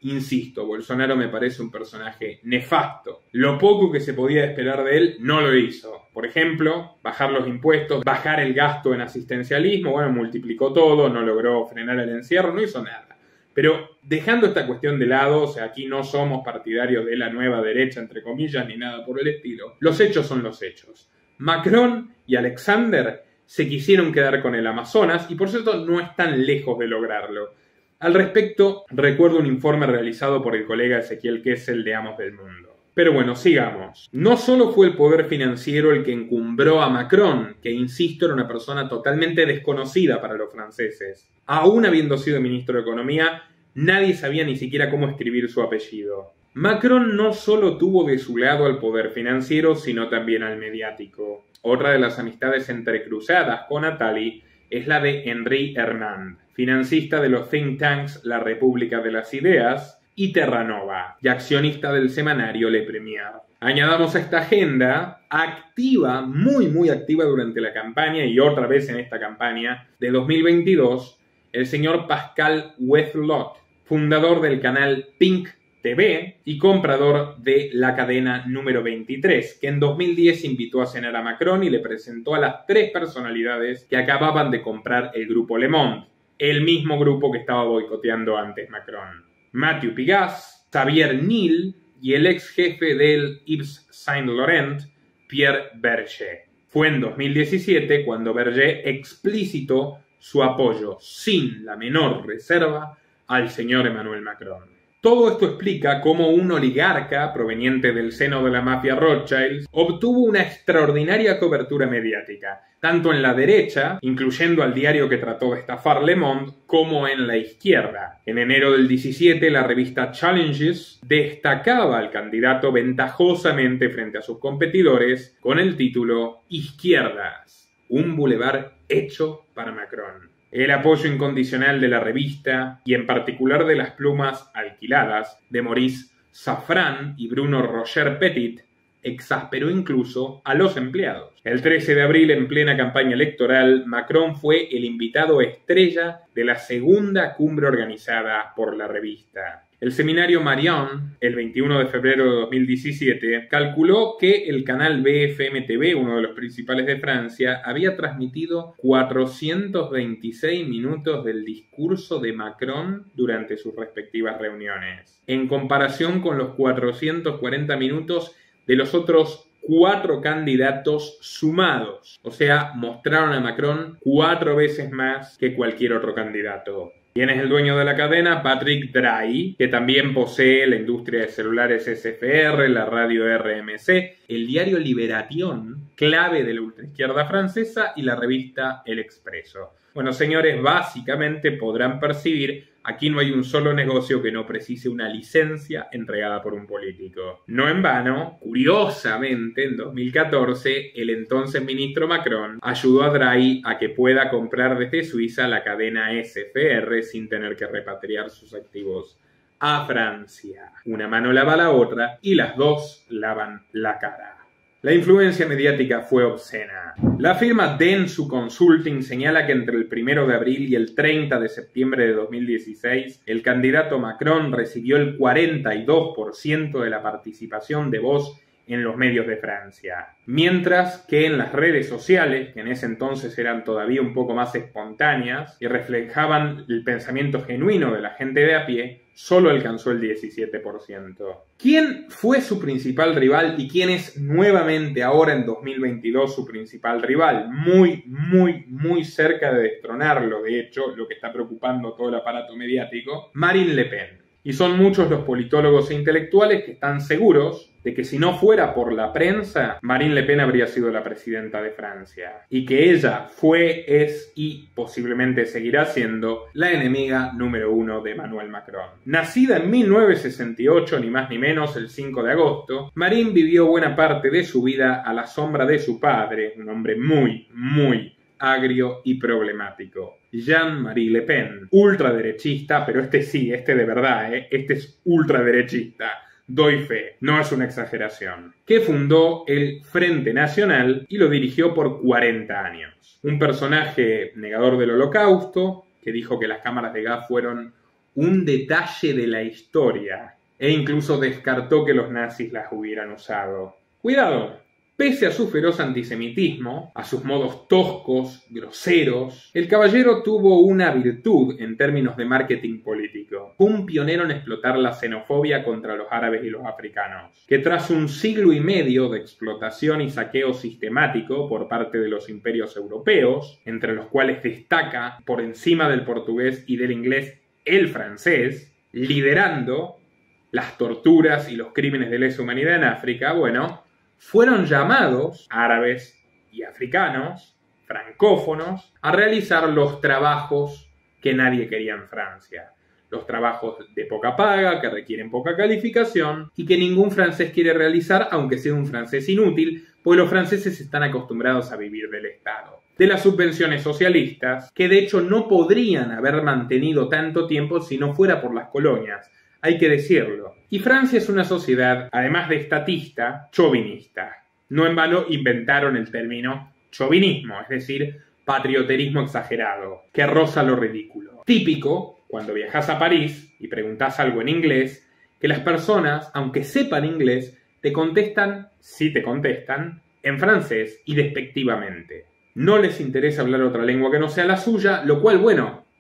Insisto, Bolsonaro me parece un personaje nefasto. Lo poco que se podía esperar de él no lo hizo. Por ejemplo, bajar los impuestos, bajar el gasto en asistencialismo, bueno, multiplicó todo, no logró frenar el encierro, no hizo nada. Pero dejando esta cuestión de lado, o sea, aquí no somos partidarios de la nueva derecha, entre comillas, ni nada por el estilo. Los hechos son los hechos. Macron y Alexander se quisieron quedar con el Amazonas y por cierto no están lejos de lograrlo. Al respecto, recuerdo un informe realizado por el colega Ezequiel Kessel de Amos del Mundo. Pero bueno, sigamos. No solo fue el poder financiero el que encumbró a Macron, que insisto era una persona totalmente desconocida para los franceses. Aún habiendo sido ministro de Economía, nadie sabía ni siquiera cómo escribir su apellido. Macron no solo tuvo de su lado al poder financiero, sino también al mediático. Otra de las amistades entrecruzadas con Attali es la de Henri Hernand, financista de los think tanks La República de las Ideas y Terranova, y accionista del semanario Le Premier. Añadamos a esta agenda activa, muy activa durante la campaña y otra vez en esta campaña de 2022, el señor Pascal Wehrlot, fundador del canal Pink TV y comprador de la cadena número 23, que en 2010 invitó a cenar a Macron y le presentó a las 3 personalidades que acababan de comprar el grupo Le Monde, el mismo grupo que estaba boicoteando antes Macron. Mathieu Pigasse, Xavier Niel y el ex jefe del Yves Saint Laurent, Pierre Berger. Fue en 2017 cuando Berger explicitó su apoyo, sin la menor reserva, al señor Emmanuel Macron. Todo esto explica cómo un oligarca proveniente del seno de la mafia Rothschild obtuvo una extraordinaria cobertura mediática, tanto en la derecha, incluyendo al diario que trató de estafar Le Monde, como en la izquierda. En enero del 17, la revista Challenges destacaba al candidato ventajosamente frente a sus competidores con el título Izquierdas, un bulevar hecho para Macron. El apoyo incondicional de la revista, y en particular de las plumas alquiladas de Maurice Safran y Bruno Roger Petit, exasperó incluso a los empleados. El 13 de abril, en plena campaña electoral, Macron fue el invitado estrella de la segunda cumbre organizada por la revista. El seminario Marion, el 21 de febrero de 2017, calculó que el canal BFM TV, uno de los principales de Francia, había transmitido 426 minutos del discurso de Macron durante sus respectivas reuniones, en comparación con los 440 minutos de los otros 4 candidatos sumados. O sea, mostraron a Macron 4 veces más que cualquier otro candidato. ¿Quién es el dueño de la cadena? Patrick Drahi, que también posee la industria de celulares SFR, la radio RMC, el diario Libération, clave de la ultraizquierda francesa, y la revista El Expreso. Bueno, señores, básicamente podrán percibir, aquí no hay un solo negocio que no precise una licencia entregada por un político. No en vano, curiosamente, en 2014, el entonces ministro Macron ayudó a Drahi a que pueda comprar desde Suiza la cadena SFR sin tener que repatriar sus activos a Francia. Una mano lava la otra y las dos lavan la cara. La influencia mediática fue obscena. La firma Dentsu Consulting señala que entre el 1 de abril y el 30 de septiembre de 2016, el candidato Macron recibió el 42% de la participación de voz en los medios de Francia. Mientras que en las redes sociales, que en ese entonces eran todavía un poco más espontáneas y reflejaban el pensamiento genuino de la gente de a pie, solo alcanzó el 17%. ¿Quién fue su principal rival y quién es nuevamente ahora en 2022 su principal rival? Muy cerca de destronarlo, de hecho, lo que está preocupando a todo el aparato mediático, Marine Le Pen. Y son muchos los politólogos e intelectuales que están seguros de que si no fuera por la prensa, Marine Le Pen habría sido la presidenta de Francia. Y que ella fue, es y posiblemente seguirá siendo la enemiga número 1 de Emmanuel Macron. Nacida en 1968, ni más ni menos, el 5 de agosto, Marine vivió buena parte de su vida a la sombra de su padre, un hombre muy agrio y problemático. Jean-Marie Le Pen, ultraderechista, pero este de verdad, este es ultraderechista, doy fe, no es una exageración, que fundó el Frente Nacional y lo dirigió por 40 años. Un personaje negador del Holocausto, que dijo que las cámaras de gas fueron un detalle de la historia, e incluso descartó que los nazis las hubieran usado. Cuidado. Pese a su feroz antisemitismo, a sus modos toscos, groseros, el caballero tuvo una virtud en términos de marketing político. Fue un pionero en explotar la xenofobia contra los árabes y los africanos, que tras un siglo y medio de explotación y saqueo sistemático por parte de los imperios europeos, entre los cuales destaca por encima del portugués y del inglés el francés, liderando las torturas y los crímenes de lesa humanidad en África, fueron llamados árabes y africanos, francófonos, a realizar los trabajos que nadie quería en Francia. Los trabajos de poca paga, que requieren poca calificación y que ningún francés quiere realizar, aunque sea un francés inútil, porque los franceses están acostumbrados a vivir del Estado. De las subvenciones socialistas, que de hecho no podrían haber mantenido tanto tiempo si no fuera por las colonias. Hay que decirlo. Y Francia es una sociedad, además de estatista, chauvinista. No en vano inventaron el término chauvinismo, es decir, patrioterismo exagerado, que roza lo ridículo. Típico, cuando viajas a París y preguntas algo en inglés, que las personas, aunque sepan inglés, te contestan, si te contestan, en francés y despectivamente. No les interesa hablar otra lengua que no sea la suya, lo cual,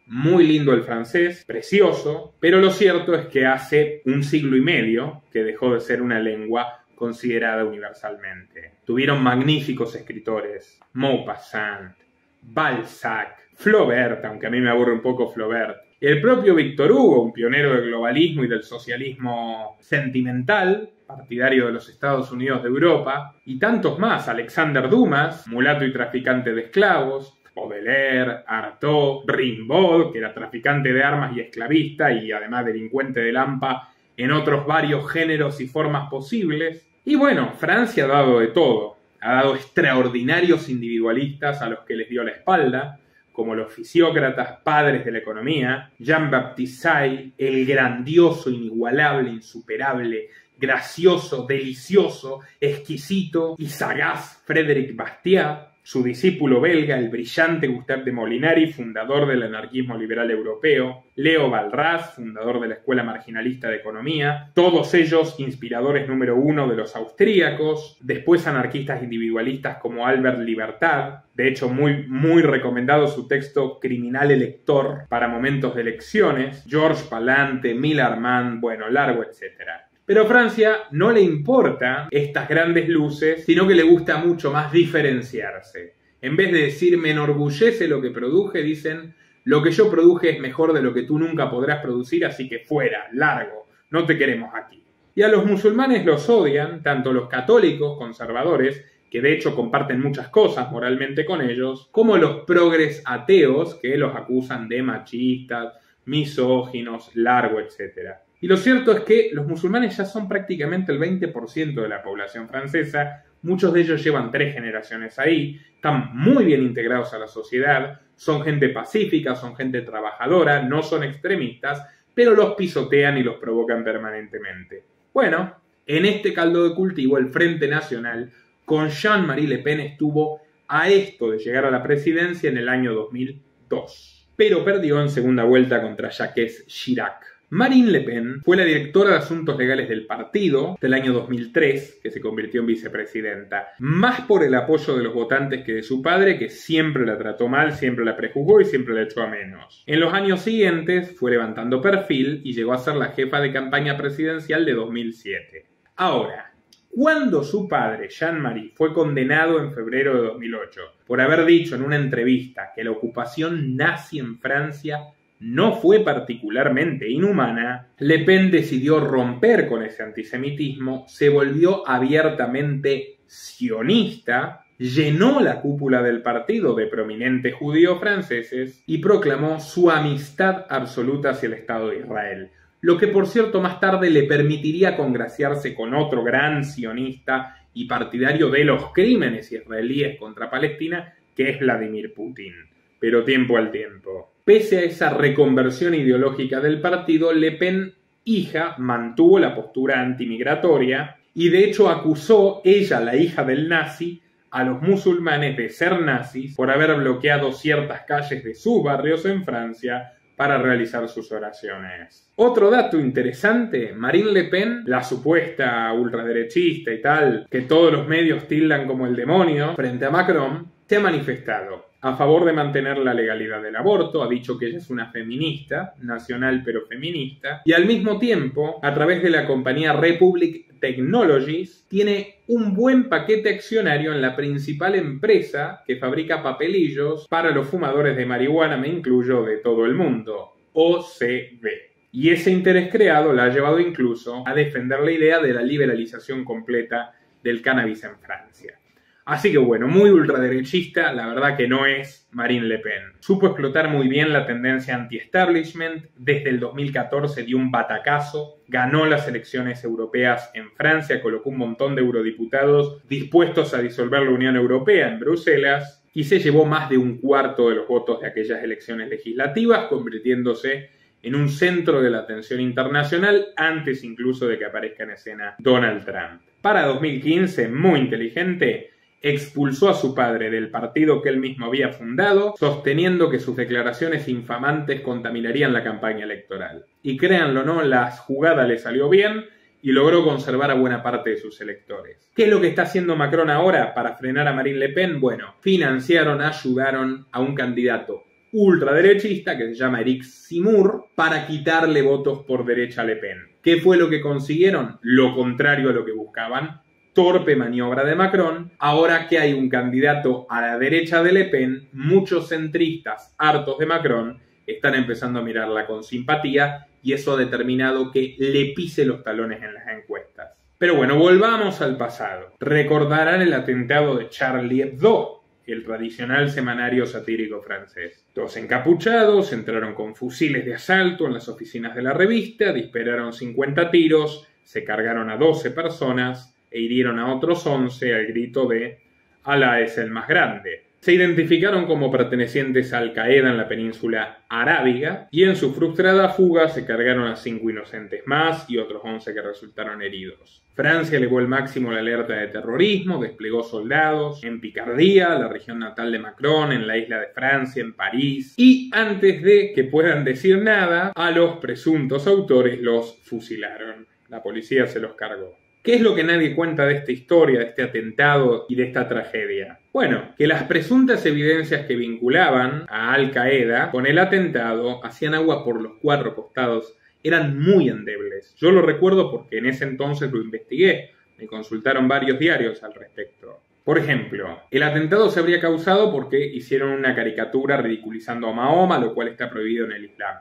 muy lindo el francés, precioso, pero lo cierto es que hace un siglo y medio que dejó de ser una lengua considerada universalmente. Tuvieron magníficos escritores, Maupassant, Balzac, Flaubert, aunque a mí me aburre un poco Flaubert, el propio Victor Hugo, un pionero del globalismo y del socialismo sentimental, partidario de los Estados Unidos de Europa, y tantos más, Alexander Dumas, mulato y traficante de esclavos, Baudelaire, Artaud, Rimbaud, que era traficante de armas y esclavista y además delincuente de Lampa en otros varios géneros y formas posibles. Y Francia ha dado de todo. Ha dado extraordinarios individualistas a los que les dio la espalda, como los fisiócratas padres de la economía, Jean-Baptiste Say, el grandioso, inigualable, insuperable, gracioso, delicioso, exquisito y sagaz Frédéric Bastiat, su discípulo belga, el brillante Gustave de Molinari, fundador del anarquismo liberal europeo, Leo Walras, fundador de la Escuela Marginalista de Economía, todos ellos inspiradores número uno de los austríacos, después anarquistas individualistas como Albert Libertad, de hecho muy recomendado su texto Criminal Elector para momentos de elecciones, Georges Palante, Émile Armand, bueno, largo etcétera. Pero a Francia no le importa estas grandes luces, sino que le gusta mucho más diferenciarse. En vez de decir me enorgullece lo que produje, dicen lo que yo produje es mejor de lo que tú nunca podrás producir, así que fuera, largo, no te queremos aquí. Y a los musulmanes los odian, tanto los católicos conservadores, que de hecho comparten muchas cosas moralmente con ellos, como los progres ateos, que los acusan de machistas, misóginos, largo, etc. Y lo cierto es que los musulmanes ya son prácticamente el 20% de la población francesa, muchos de ellos llevan 3 generaciones ahí, están muy bien integrados a la sociedad, son gente pacífica, son gente trabajadora, no son extremistas, pero los pisotean y los provocan permanentemente. Bueno, en este caldo de cultivo el Frente Nacional con Jean-Marie Le Pen estuvo a esto de llegar a la presidencia en el año 2002, pero perdió en segunda vuelta contra Jacques Chirac. Marine Le Pen fue la directora de Asuntos Legales del partido del año 2003, que se convirtió en vicepresidenta, más por el apoyo de los votantes que de su padre, que siempre la trató mal, siempre la prejuzgó y siempre la echó a menos. En los años siguientes fue levantando perfil y llegó a ser la jefa de campaña presidencial de 2007. Ahora, cuando su padre, Jean-Marie, fue condenado en febrero de 2008 por haber dicho en una entrevista que la ocupación nazi en Francia no fue particularmente inhumana, Le Pen decidió romper con ese antisemitismo, se volvió abiertamente sionista, llenó la cúpula del partido de prominentes judíos franceses y proclamó su amistad absoluta hacia el Estado de Israel, lo que por cierto más tarde le permitiría congraciarse con otro gran sionista y partidario de los crímenes israelíes contra Palestina, que es Vladimir Putin. Pero tiempo al tiempo. Pese a esa reconversión ideológica del partido, Le Pen, hija, mantuvo la postura antimigratoria y de hecho acusó, ella, la hija del nazi, a los musulmanes de ser nazis por haber bloqueado ciertas calles de sus barrios en Francia para realizar sus oraciones. Otro dato interesante, Marine Le Pen, la supuesta ultraderechista y tal, que todos los medios tildan como el demonio, frente a Macron, se ha manifestado a favor de mantener la legalidad del aborto, ha dicho que ella es una feminista, nacional pero feminista, y al mismo tiempo, a través de la compañía Republic Technologies, tiene un buen paquete accionario en la principal empresa que fabrica papelillos para los fumadores de marihuana, me incluyo, de todo el mundo, OCB. Y ese interés creado la ha llevado incluso a defender la idea de la liberalización completa del cannabis en Francia. Así que bueno, muy ultraderechista, la verdad que no es Marine Le Pen. Supo explotar muy bien la tendencia anti-establishment, desde el 2014 dio un batacazo, ganó las elecciones europeas en Francia, colocó un montón de eurodiputados dispuestos a disolver la Unión Europea en Bruselas y se llevó más de un cuarto de los votos de aquellas elecciones legislativas, convirtiéndose en un centro de la atención internacional antes incluso de que aparezca en escena Donald Trump. Para 2015, muy inteligente, expulsó a su padre del partido que él mismo había fundado, sosteniendo que sus declaraciones infamantes contaminarían la campaña electoral. Y créanlo o no, la jugada le salió bien y logró conservar a buena parte de sus electores. ¿Qué es lo que está haciendo Macron ahora para frenar a Marine Le Pen? Bueno, financiaron, ayudaron a un candidato ultraderechista que se llama Éric Zemmour para quitarle votos por derecha a Le Pen. ¿Qué fue lo que consiguieron? Lo contrario a lo que buscaban. Torpe maniobra de Macron. Ahora que hay un candidato a la derecha de Le Pen, muchos centristas hartos de Macron están empezando a mirarla con simpatía y eso ha determinado que le pise los talones en las encuestas. Pero bueno, volvamos al pasado. Recordarán el atentado de Charlie Hebdo, el tradicional semanario satírico francés. Dos encapuchados entraron con fusiles de asalto en las oficinas de la revista, dispararon 50 tiros, se cargaron a 12 personas e hirieron a otros 11 al grito de «Alá es el más grande». Se identificaron como pertenecientes a Al-Qaeda en la península arábiga y en su frustrada fuga se cargaron a 5 inocentes más y otros 11 que resultaron heridos. Francia elevó al máximo la alerta de terrorismo, desplegó soldados en Picardía, la región natal de Macron, en la isla de Francia, en París, y antes de que puedan decir nada, a los presuntos autores los fusilaron. La policía se los cargó. ¿Qué es lo que nadie cuenta de esta historia, de este atentado y de esta tragedia? Bueno, que las presuntas evidencias que vinculaban a Al-Qaeda con el atentado hacían agua por los 4 costados, eran muy endebles. Yo lo recuerdo porque en ese entonces lo investigué, me consultaron varios diarios al respecto. Por ejemplo, el atentado se habría causado porque hicieron una caricatura ridiculizando a Mahoma, lo cual está prohibido en el Islam.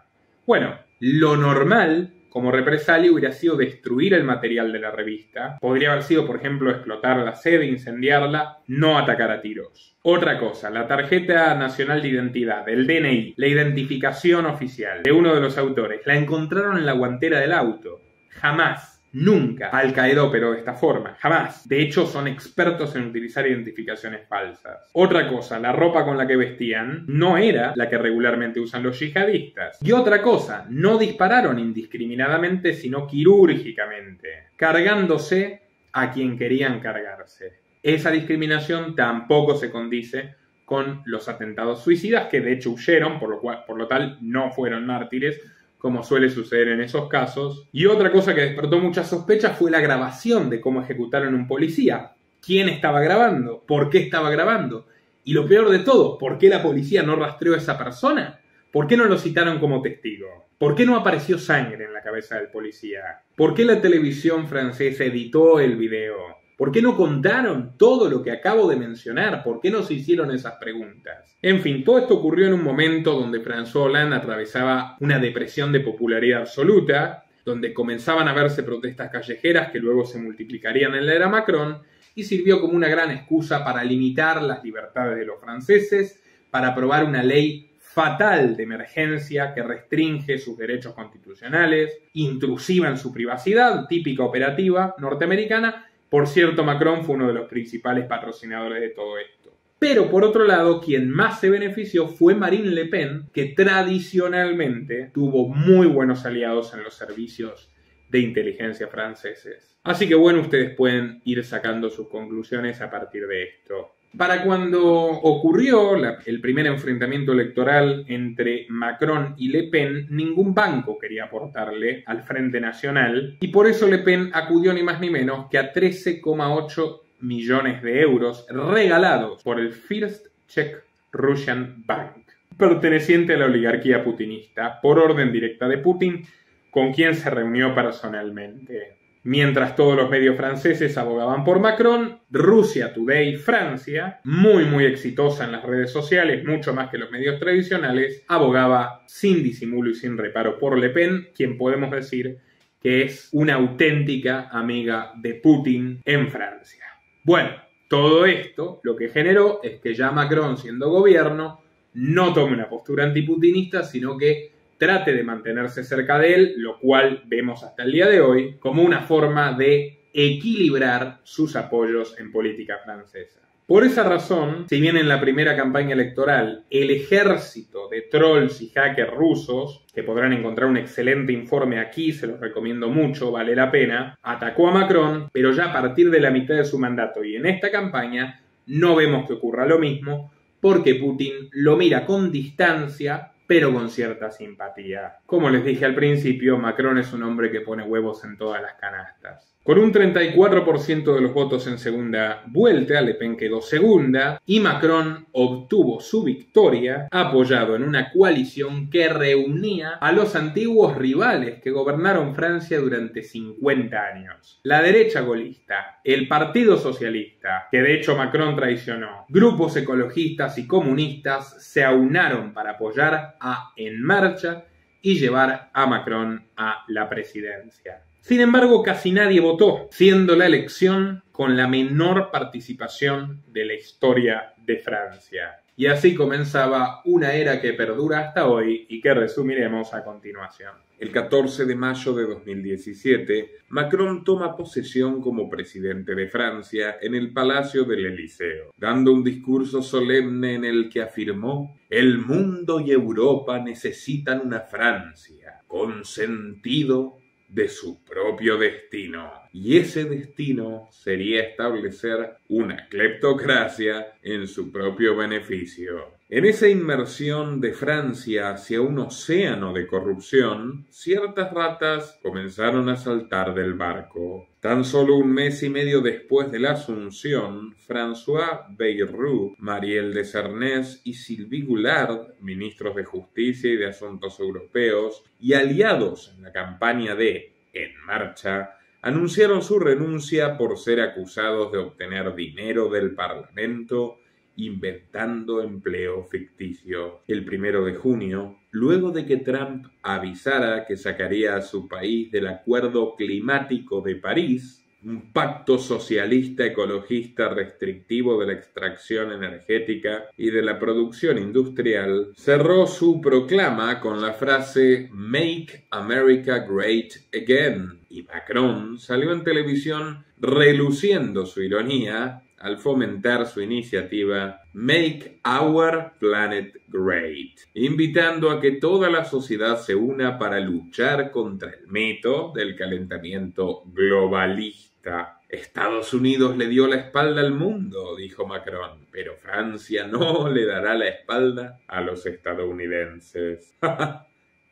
Bueno, lo normal como represalia hubiera sido destruir el material de la revista. Podría haber sido, por ejemplo, explotar la sede, incendiarla, no atacar a tiros. Otra cosa, la tarjeta nacional de identidad, el DNI, la identificación oficial de uno de los autores, la encontraron en la guantera del auto. Jamás. Nunca Al-Qaeda operó de esta forma, jamás. De hecho, son expertos en utilizar identificaciones falsas. Otra cosa, la ropa con la que vestían no era la que regularmente usan los yihadistas. Y otra cosa, no dispararon indiscriminadamente, sino quirúrgicamente, cargándose a quien querían cargarse. Esa discriminación tampoco se condice con los atentados suicidas, que de hecho huyeron, por lo tal no fueron mártires, como suele suceder en esos casos. Y otra cosa que despertó mucha sospecha fue la grabación de cómo ejecutaron a un policía. ¿Quién estaba grabando? ¿Por qué estaba grabando? Y lo peor de todo, ¿por qué la policía no rastreó a esa persona? ¿Por qué no lo citaron como testigo? ¿Por qué no apareció sangre en la cabeza del policía? ¿Por qué la televisión francesa editó el video? ¿Por qué no contaron todo lo que acabo de mencionar? ¿Por qué no se hicieron esas preguntas? En fin, todo esto ocurrió en un momento donde François Hollande atravesaba una depresión de popularidad absoluta, donde comenzaban a verse protestas callejeras que luego se multiplicarían en la era Macron, y sirvió como una gran excusa para limitar las libertades de los franceses, para aprobar una ley fatal de emergencia que restringe sus derechos constitucionales, intrusiva en su privacidad, típica operativa norteamericana. Por cierto, Macron fue uno de los principales patrocinadores de todo esto. Pero por otro lado, quien más se benefició fue Marine Le Pen, que tradicionalmente tuvo muy buenos aliados en los servicios de inteligencia franceses. Así que bueno, ustedes pueden ir sacando sus conclusiones a partir de esto. Para cuando ocurrió el primer enfrentamiento electoral entre Macron y Le Pen, ningún banco quería aportarle al Frente Nacional y por eso Le Pen acudió ni más ni menos que a 13,8 millones de euros regalados por el First Czech Russian Bank, perteneciente a la oligarquía putinista, por orden directa de Putin, con quien se reunió personalmente. Mientras todos los medios franceses abogaban por Macron, Russia Today Francia, muy exitosa en las redes sociales, mucho más que los medios tradicionales, abogaba sin disimulo y sin reparo por Le Pen, quien podemos decir que es una auténtica amiga de Putin en Francia. Bueno, todo esto lo que generó es que ya Macron, siendo gobierno, no tome una postura antiputinista, sino que trate de mantenerse cerca de él, lo cual vemos hasta el día de hoy como una forma de equilibrar sus apoyos en política francesa. Por esa razón, si bien en la primera campaña electoral el ejército de trolls y hackers rusos, que podrán encontrar un excelente informe aquí, se los recomiendo mucho, vale la pena, atacó a Macron, pero ya a partir de la mitad de su mandato y en esta campaña no vemos que ocurra lo mismo, porque Putin lo mira con distancia, pero con cierta simpatía. Como les dije al principio, Macron es un hombre que pone huevos en todas las canastas. Con un 34% de los votos en segunda vuelta, Le Pen quedó segunda y Macron obtuvo su victoria apoyado en una coalición que reunía a los antiguos rivales que gobernaron Francia durante 50 años. La derecha golista, el Partido Socialista, que de hecho Macron traicionó, grupos ecologistas y comunistas se aunaron para apoyar a En Marcha y llevar a Macron a la presidencia. Sin embargo, casi nadie votó, siendo la elección con la menor participación de la historia de Francia. Y así comenzaba una era que perdura hasta hoy y que resumiremos a continuación. El 14 de mayo de 2017, Macron toma posesión como presidente de Francia en el Palacio del Elíseo, dando un discurso solemne en el que afirmó: «El mundo y Europa necesitan una Francia con sentido de su propio destino, y ese destino sería establecer una cleptocracia en su propio beneficio». En esa inmersión de Francia hacia un océano de corrupción, ciertas ratas comenzaron a saltar del barco. Tan solo un mes y medio después de la Asunción, François Bayrou, Marielle de Sarnez y Sylvie Goulard, ministros de Justicia y de Asuntos Europeos, y aliados en la campaña de En Marcha, anunciaron su renuncia por ser acusados de obtener dinero del Parlamento inventando empleo ficticio. El 1 de junio, luego de que Trump avisara que sacaría a su país del Acuerdo Climático de París, un pacto socialista ecologista restrictivo de la extracción energética y de la producción industrial, cerró su proclama con la frase «Make America Great Again», y Macron salió en televisión reluciendo su ironía al fomentar su iniciativa Make Our Planet Great, invitando a que toda la sociedad se una para luchar contra el mito del calentamiento globalista. Estados Unidos le dio la espalda al mundo, dijo Macron, pero Francia no le dará la espalda a los estadounidenses.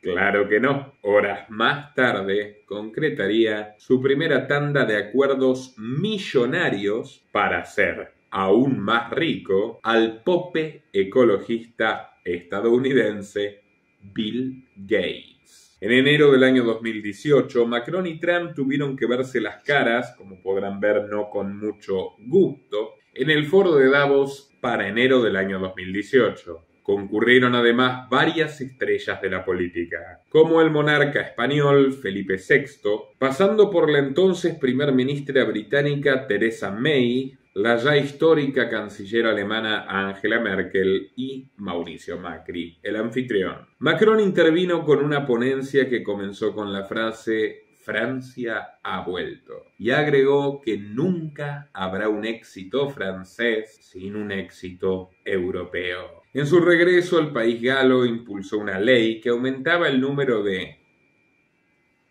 Claro que no. Horas más tarde concretaría su primera tanda de acuerdos millonarios para hacer aún más rico al pope ecologista estadounidense Bill Gates. En enero del año 2018, Macron y Trump tuvieron que verse las caras, como podrán ver no con mucho gusto, en el foro de Davos para enero del año 2018. Concurrieron además varias estrellas de la política, como el monarca español Felipe VI, pasando por la entonces primer ministra británica Theresa May, la ya histórica canciller alemana Angela Merkel y Mauricio Macri, el anfitrión. Macron intervino con una ponencia que comenzó con la frase «Francia ha vuelto» y agregó que nunca habrá un éxito francés sin un éxito europeo. En su regreso al país galo impulsó una ley que aumentaba el número de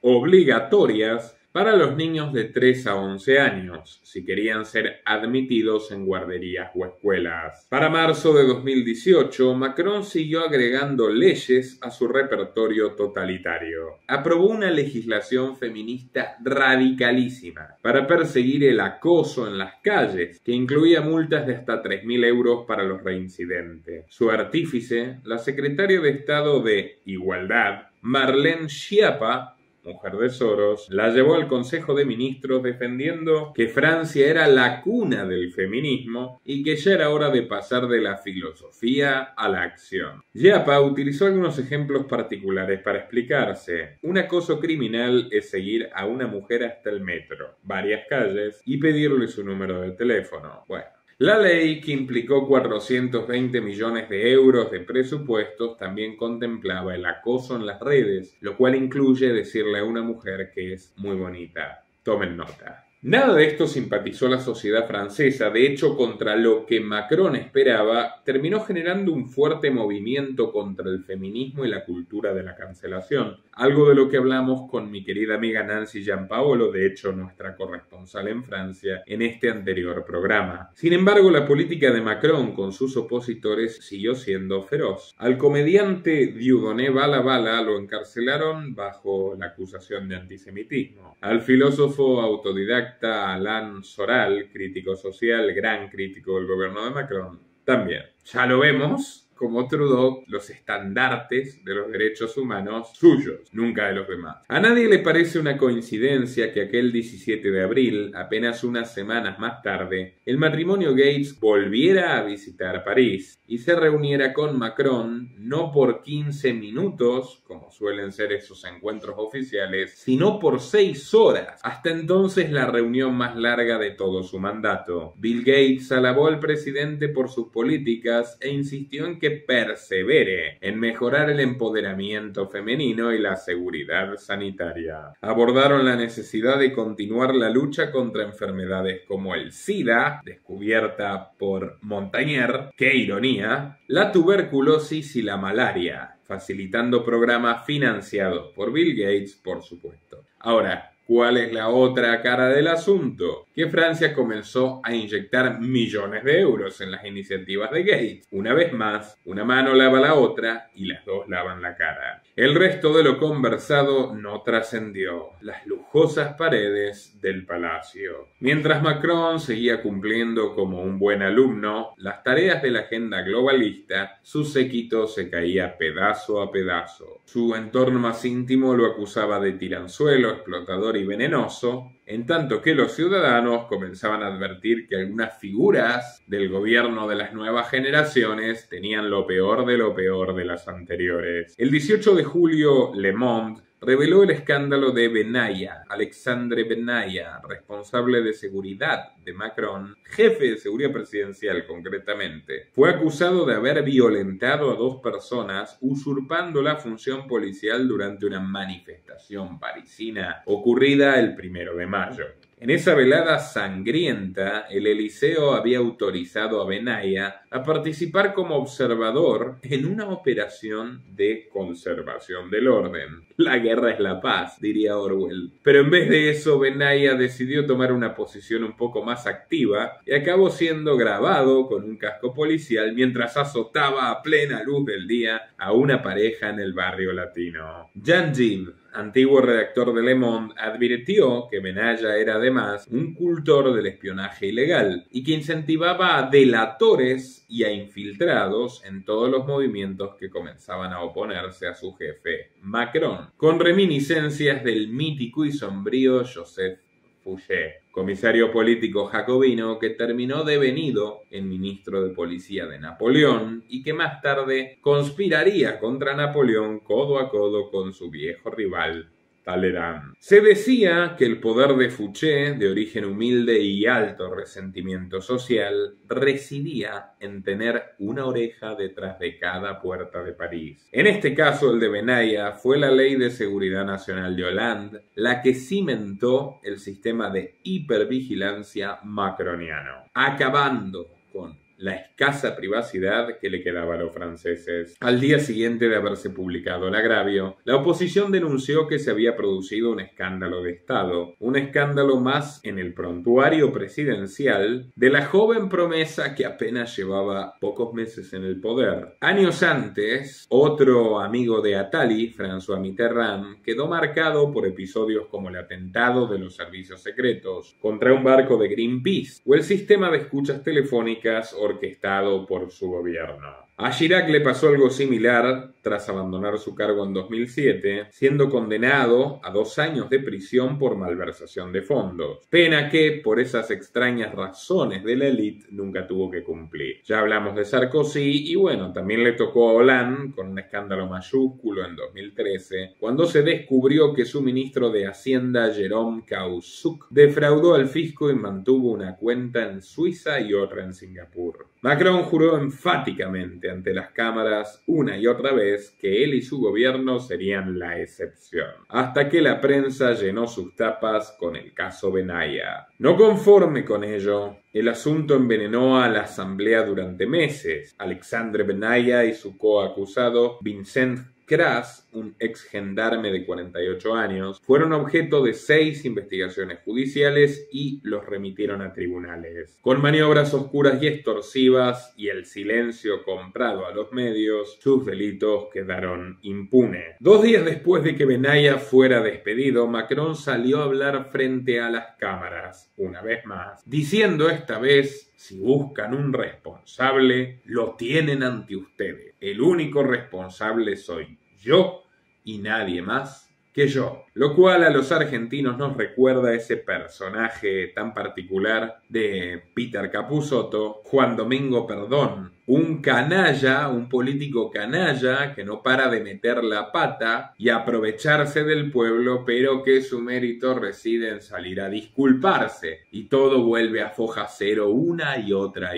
obligatorias para los niños de 3 a 11 años, si querían ser admitidos en guarderías o escuelas. Para marzo de 2018, Macron siguió agregando leyes a su repertorio totalitario. Aprobó una legislación feminista radicalísima para perseguir el acoso en las calles, que incluía multas de hasta 3.000 euros para los reincidentes. Su artífice, la secretaria de Estado de Igualdad, Marlene Schiappa, mujer de Soros, la llevó al Consejo de Ministros defendiendo que Francia era la cuna del feminismo y que ya era hora de pasar de la filosofía a la acción. Schiappa utilizó algunos ejemplos particulares para explicarse. Un acoso criminal es seguir a una mujer hasta el metro, varias calles y pedirle su número de teléfono. Bueno. La ley, que implicó 420 millones de euros de presupuestos, también contemplaba el acoso en las redes, lo cual incluye decirle a una mujer que es muy bonita. Tomen nota. Nada de esto simpatizó la sociedad francesa. De hecho, contra lo que Macron esperaba, terminó generando un fuerte movimiento contra el feminismo y la cultura de la cancelación. Algo de lo que hablamos con mi querida amiga Nancy Giampaolo, de hecho nuestra corresponsal en Francia, en este anterior programa. Sin embargo, la política de Macron con sus opositores siguió siendo feroz. Al comediante Dieudonné Bala lo encarcelaron bajo la acusación de antisemitismo. Al filósofo autodidacta Alain Soral, crítico social, gran crítico del gobierno de Macron, también. Ya lo vemos como Trudeau, los estandartes de los derechos humanos suyos, nunca de los demás. A nadie le parece una coincidencia que aquel 17 de abril, apenas unas semanas más tarde, el matrimonio Gates volviera a visitar París y se reuniera con Macron no por 15 minutos, como suelen ser esos encuentros oficiales, sino por 6 horas, hasta entonces la reunión más larga de todo su mandato. Bill Gates alabó al presidente por sus políticas e insistió en que persevere en mejorar el empoderamiento femenino y la seguridad sanitaria. Abordaron la necesidad de continuar la lucha contra enfermedades como el SIDA, descubierta por Montagnier, qué ironía, la tuberculosis y la malaria, facilitando programas financiados por Bill Gates, por supuesto. Ahora, ¿cuál es la otra cara del asunto? Que Francia comenzó a inyectar millones de euros en las iniciativas de Gates. Una vez más, una mano lava la otra y las dos lavan la cara. El resto de lo conversado no trascendió las lujosas paredes del palacio. Mientras Macron seguía cumpliendo como un buen alumno las tareas de la agenda globalista, su séquito se caía pedazo a pedazo. Su entorno más íntimo lo acusaba de tiranzuelo, explotador y venenoso, en tanto que los ciudadanos comenzaban a advertir que algunas figuras del gobierno de las nuevas generaciones tenían lo peor de las anteriores. El 18 de julio, Le Monde reveló el escándalo de Benalla. Alexandre Benalla, responsable de seguridad de Macron, jefe de seguridad presidencial concretamente, fue acusado de haber violentado a 2 personas usurpando la función policial durante una manifestación parisina ocurrida el 1 de mayo. En esa velada sangrienta, el Eliseo había autorizado a Benalla a participar como observador en una operación de conservación del orden. La guerra es la paz, diría Orwell. Pero en vez de eso, Benalla decidió tomar una posición un poco más activa y acabó siendo grabado con un casco policial mientras azotaba a plena luz del día a una pareja en el barrio latino. Jean Gilles, antiguo redactor de Le Monde, advirtió que Benalla era además un cultor del espionaje ilegal y que incentivaba a delatores y a infiltrados en todos los movimientos que comenzaban a oponerse a su jefe, Macron, con reminiscencias del mítico y sombrío Joseph Fouché, comisario político jacobino que terminó devenido en ministro de policía de Napoleón y que más tarde conspiraría contra Napoleón codo a codo con su viejo rival Talleyrand. Se decía que el poder de Fouché, de origen humilde y alto resentimiento social, residía en tener una oreja detrás de cada puerta de París. En este caso, el de Benalla, fue la Ley de Seguridad Nacional de Hollande la que cimentó el sistema de hipervigilancia macroniano, acabando con la escasa privacidad que le quedaba a los franceses. Al día siguiente de haberse publicado el agravio, la oposición denunció que se había producido un escándalo de Estado, un escándalo más en el prontuario presidencial de la joven promesa que apenas llevaba pocos meses en el poder. Años antes, otro amigo de Attali, François Mitterrand, quedó marcado por episodios como el atentado de los servicios secretos contra un barco de Greenpeace o el sistema de escuchas telefónicas orquestado por su gobierno. A Chirac le pasó algo similar tras abandonar su cargo en 2007, siendo condenado a 2 años de prisión por malversación de fondos, pena que, por esas extrañas razones de la élite, nunca tuvo que cumplir. Ya hablamos de Sarkozy y bueno, también le tocó a Hollande con un escándalo mayúsculo en 2013, cuando se descubrió que su ministro de Hacienda, Jérôme Cahuzac, defraudó al fisco y mantuvo una cuenta en Suiza y otra en Singapur. Macron juró enfáticamente ante las cámaras una y otra vez que él y su gobierno serían la excepción, hasta que la prensa llenó sus tapas con el caso Benalla. No conforme con ello, el asunto envenenó a la asamblea durante meses. Alexandre Benalla y su coacusado Vincent Cras, un ex gendarme de 48 años, fueron objeto de 6 investigaciones judiciales y los remitieron a tribunales. Con maniobras oscuras y extorsivas y el silencio comprado a los medios, sus delitos quedaron impunes. 2 días después de que Benalla fuera despedido, Macron salió a hablar frente a las cámaras, una vez más, diciendo esta vez Si buscan un responsable, lo tienen ante ustedes. El único responsable soy yo y nadie más que yo. Lo cual a los argentinos nos recuerda ese personaje tan particular de Peter Capusotto, Juan Domingo Perdón. Un canalla, un político canalla que no para de meter la pata y aprovecharse del pueblo, pero que su mérito reside en salir a disculparse. Y todo vuelve a foja cero una y otra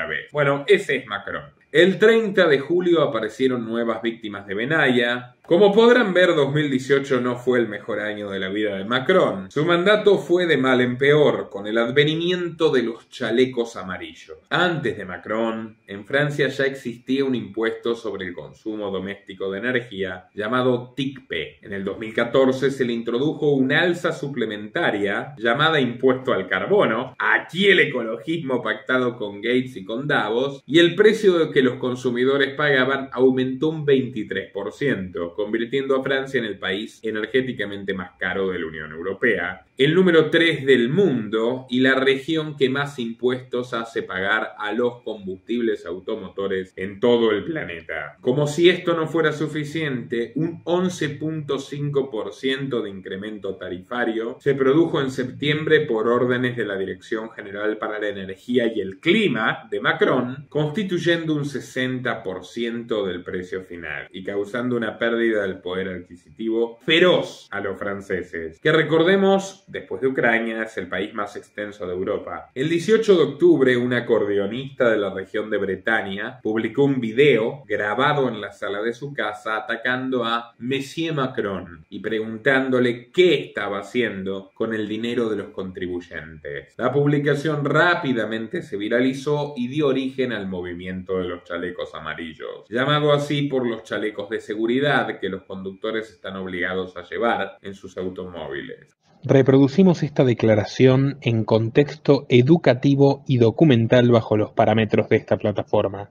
vez. Bueno, ese es Macron. El 30 de julio aparecieron nuevas víctimas de Benaya. Como podrán ver, 2018 no fue el mejor año de la vida de Macron. Su mandato fue de mal en peor, con el advenimiento de los chalecos amarillos. Antes de Macron, en Francia ya existía un impuesto sobre el consumo doméstico de energía llamado TICPE. En el 2014 se le introdujo una alza suplementaria llamada impuesto al carbono. Aquí el ecologismo pactado con Gates y con Davos, y el precio que los consumidores pagaban aumentó un 23%, convirtiendo a Francia en el país energéticamente más caro de la Unión Europea, el número 3 del mundo y la región que más impuestos hace pagar a los combustibles automotores en todo el planeta. Como si esto no fuera suficiente, un 11.5% de incremento tarifario se produjo en septiembre por órdenes de la Dirección General para la Energía y el Clima de Macron, constituyendo un 60% del precio final y causando una pérdida del poder adquisitivo feroz a los franceses, que recordemos, después de Ucrania, es el país más extenso de Europa. El 18 de octubre, un acordeonista de la región de Bretaña publicó un video grabado en la sala de su casa atacando a Monsieur Macron y preguntándole qué estaba haciendo con el dinero de los contribuyentes. La publicación rápidamente se viralizó y dio origen al movimiento de los chalecos amarillos, llamado así por los chalecos de seguridad que los conductores están obligados a llevar en sus automóviles. Reproducimos esta declaración en contexto educativo y documental bajo los parámetros de esta plataforma.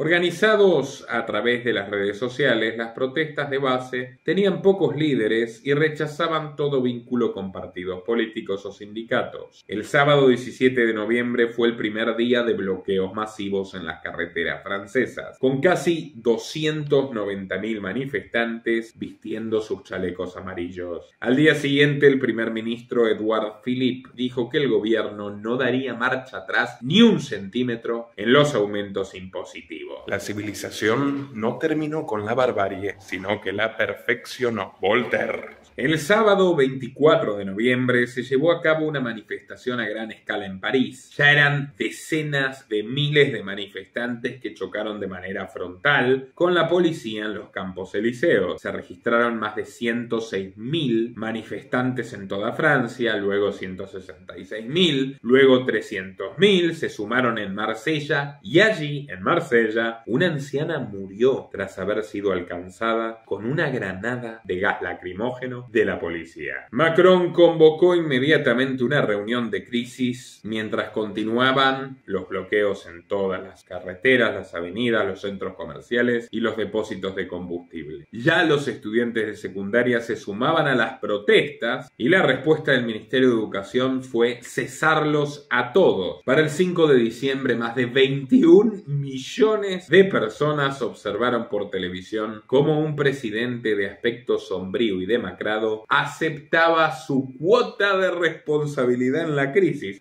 Organizados a través de las redes sociales, las protestas de base tenían pocos líderes y rechazaban todo vínculo con partidos políticos o sindicatos. El sábado 17 de noviembre fue el primer día de bloqueos masivos en las carreteras francesas, con casi 290.000 manifestantes vistiendo sus chalecos amarillos. Al día siguiente, el primer ministro Edouard Philippe dijo que el gobierno no daría marcha atrás ni un centímetro en los aumentos impositivos. La civilización no terminó con la barbarie, sino que la perfeccionó. Voltaire. El sábado 24 de noviembre se llevó a cabo una manifestación a gran escala en París. Ya eran decenas de miles de manifestantes que chocaron de manera frontal con la policía en los Campos Elíseos. Se registraron más de 106.000 manifestantes en toda Francia, luego 166.000, luego 300.000, se sumaron en Marsella y allí, en Marsella, una anciana murió tras haber sido alcanzada con una granada de gas lacrimógeno de la policía. Macron convocó inmediatamente una reunión de crisis mientras continuaban los bloqueos en todas las carreteras, las avenidas, los centros comerciales y los depósitos de combustible. Ya los estudiantes de secundaria se sumaban a las protestas y la respuesta del Ministerio de Educación fue cesarlos a todos. Para el 5 de diciembre, más de 21 millones de personas observaron por televisión cómo un presidente de aspecto sombrío y demacrado aceptaba su cuota de responsabilidad en la crisis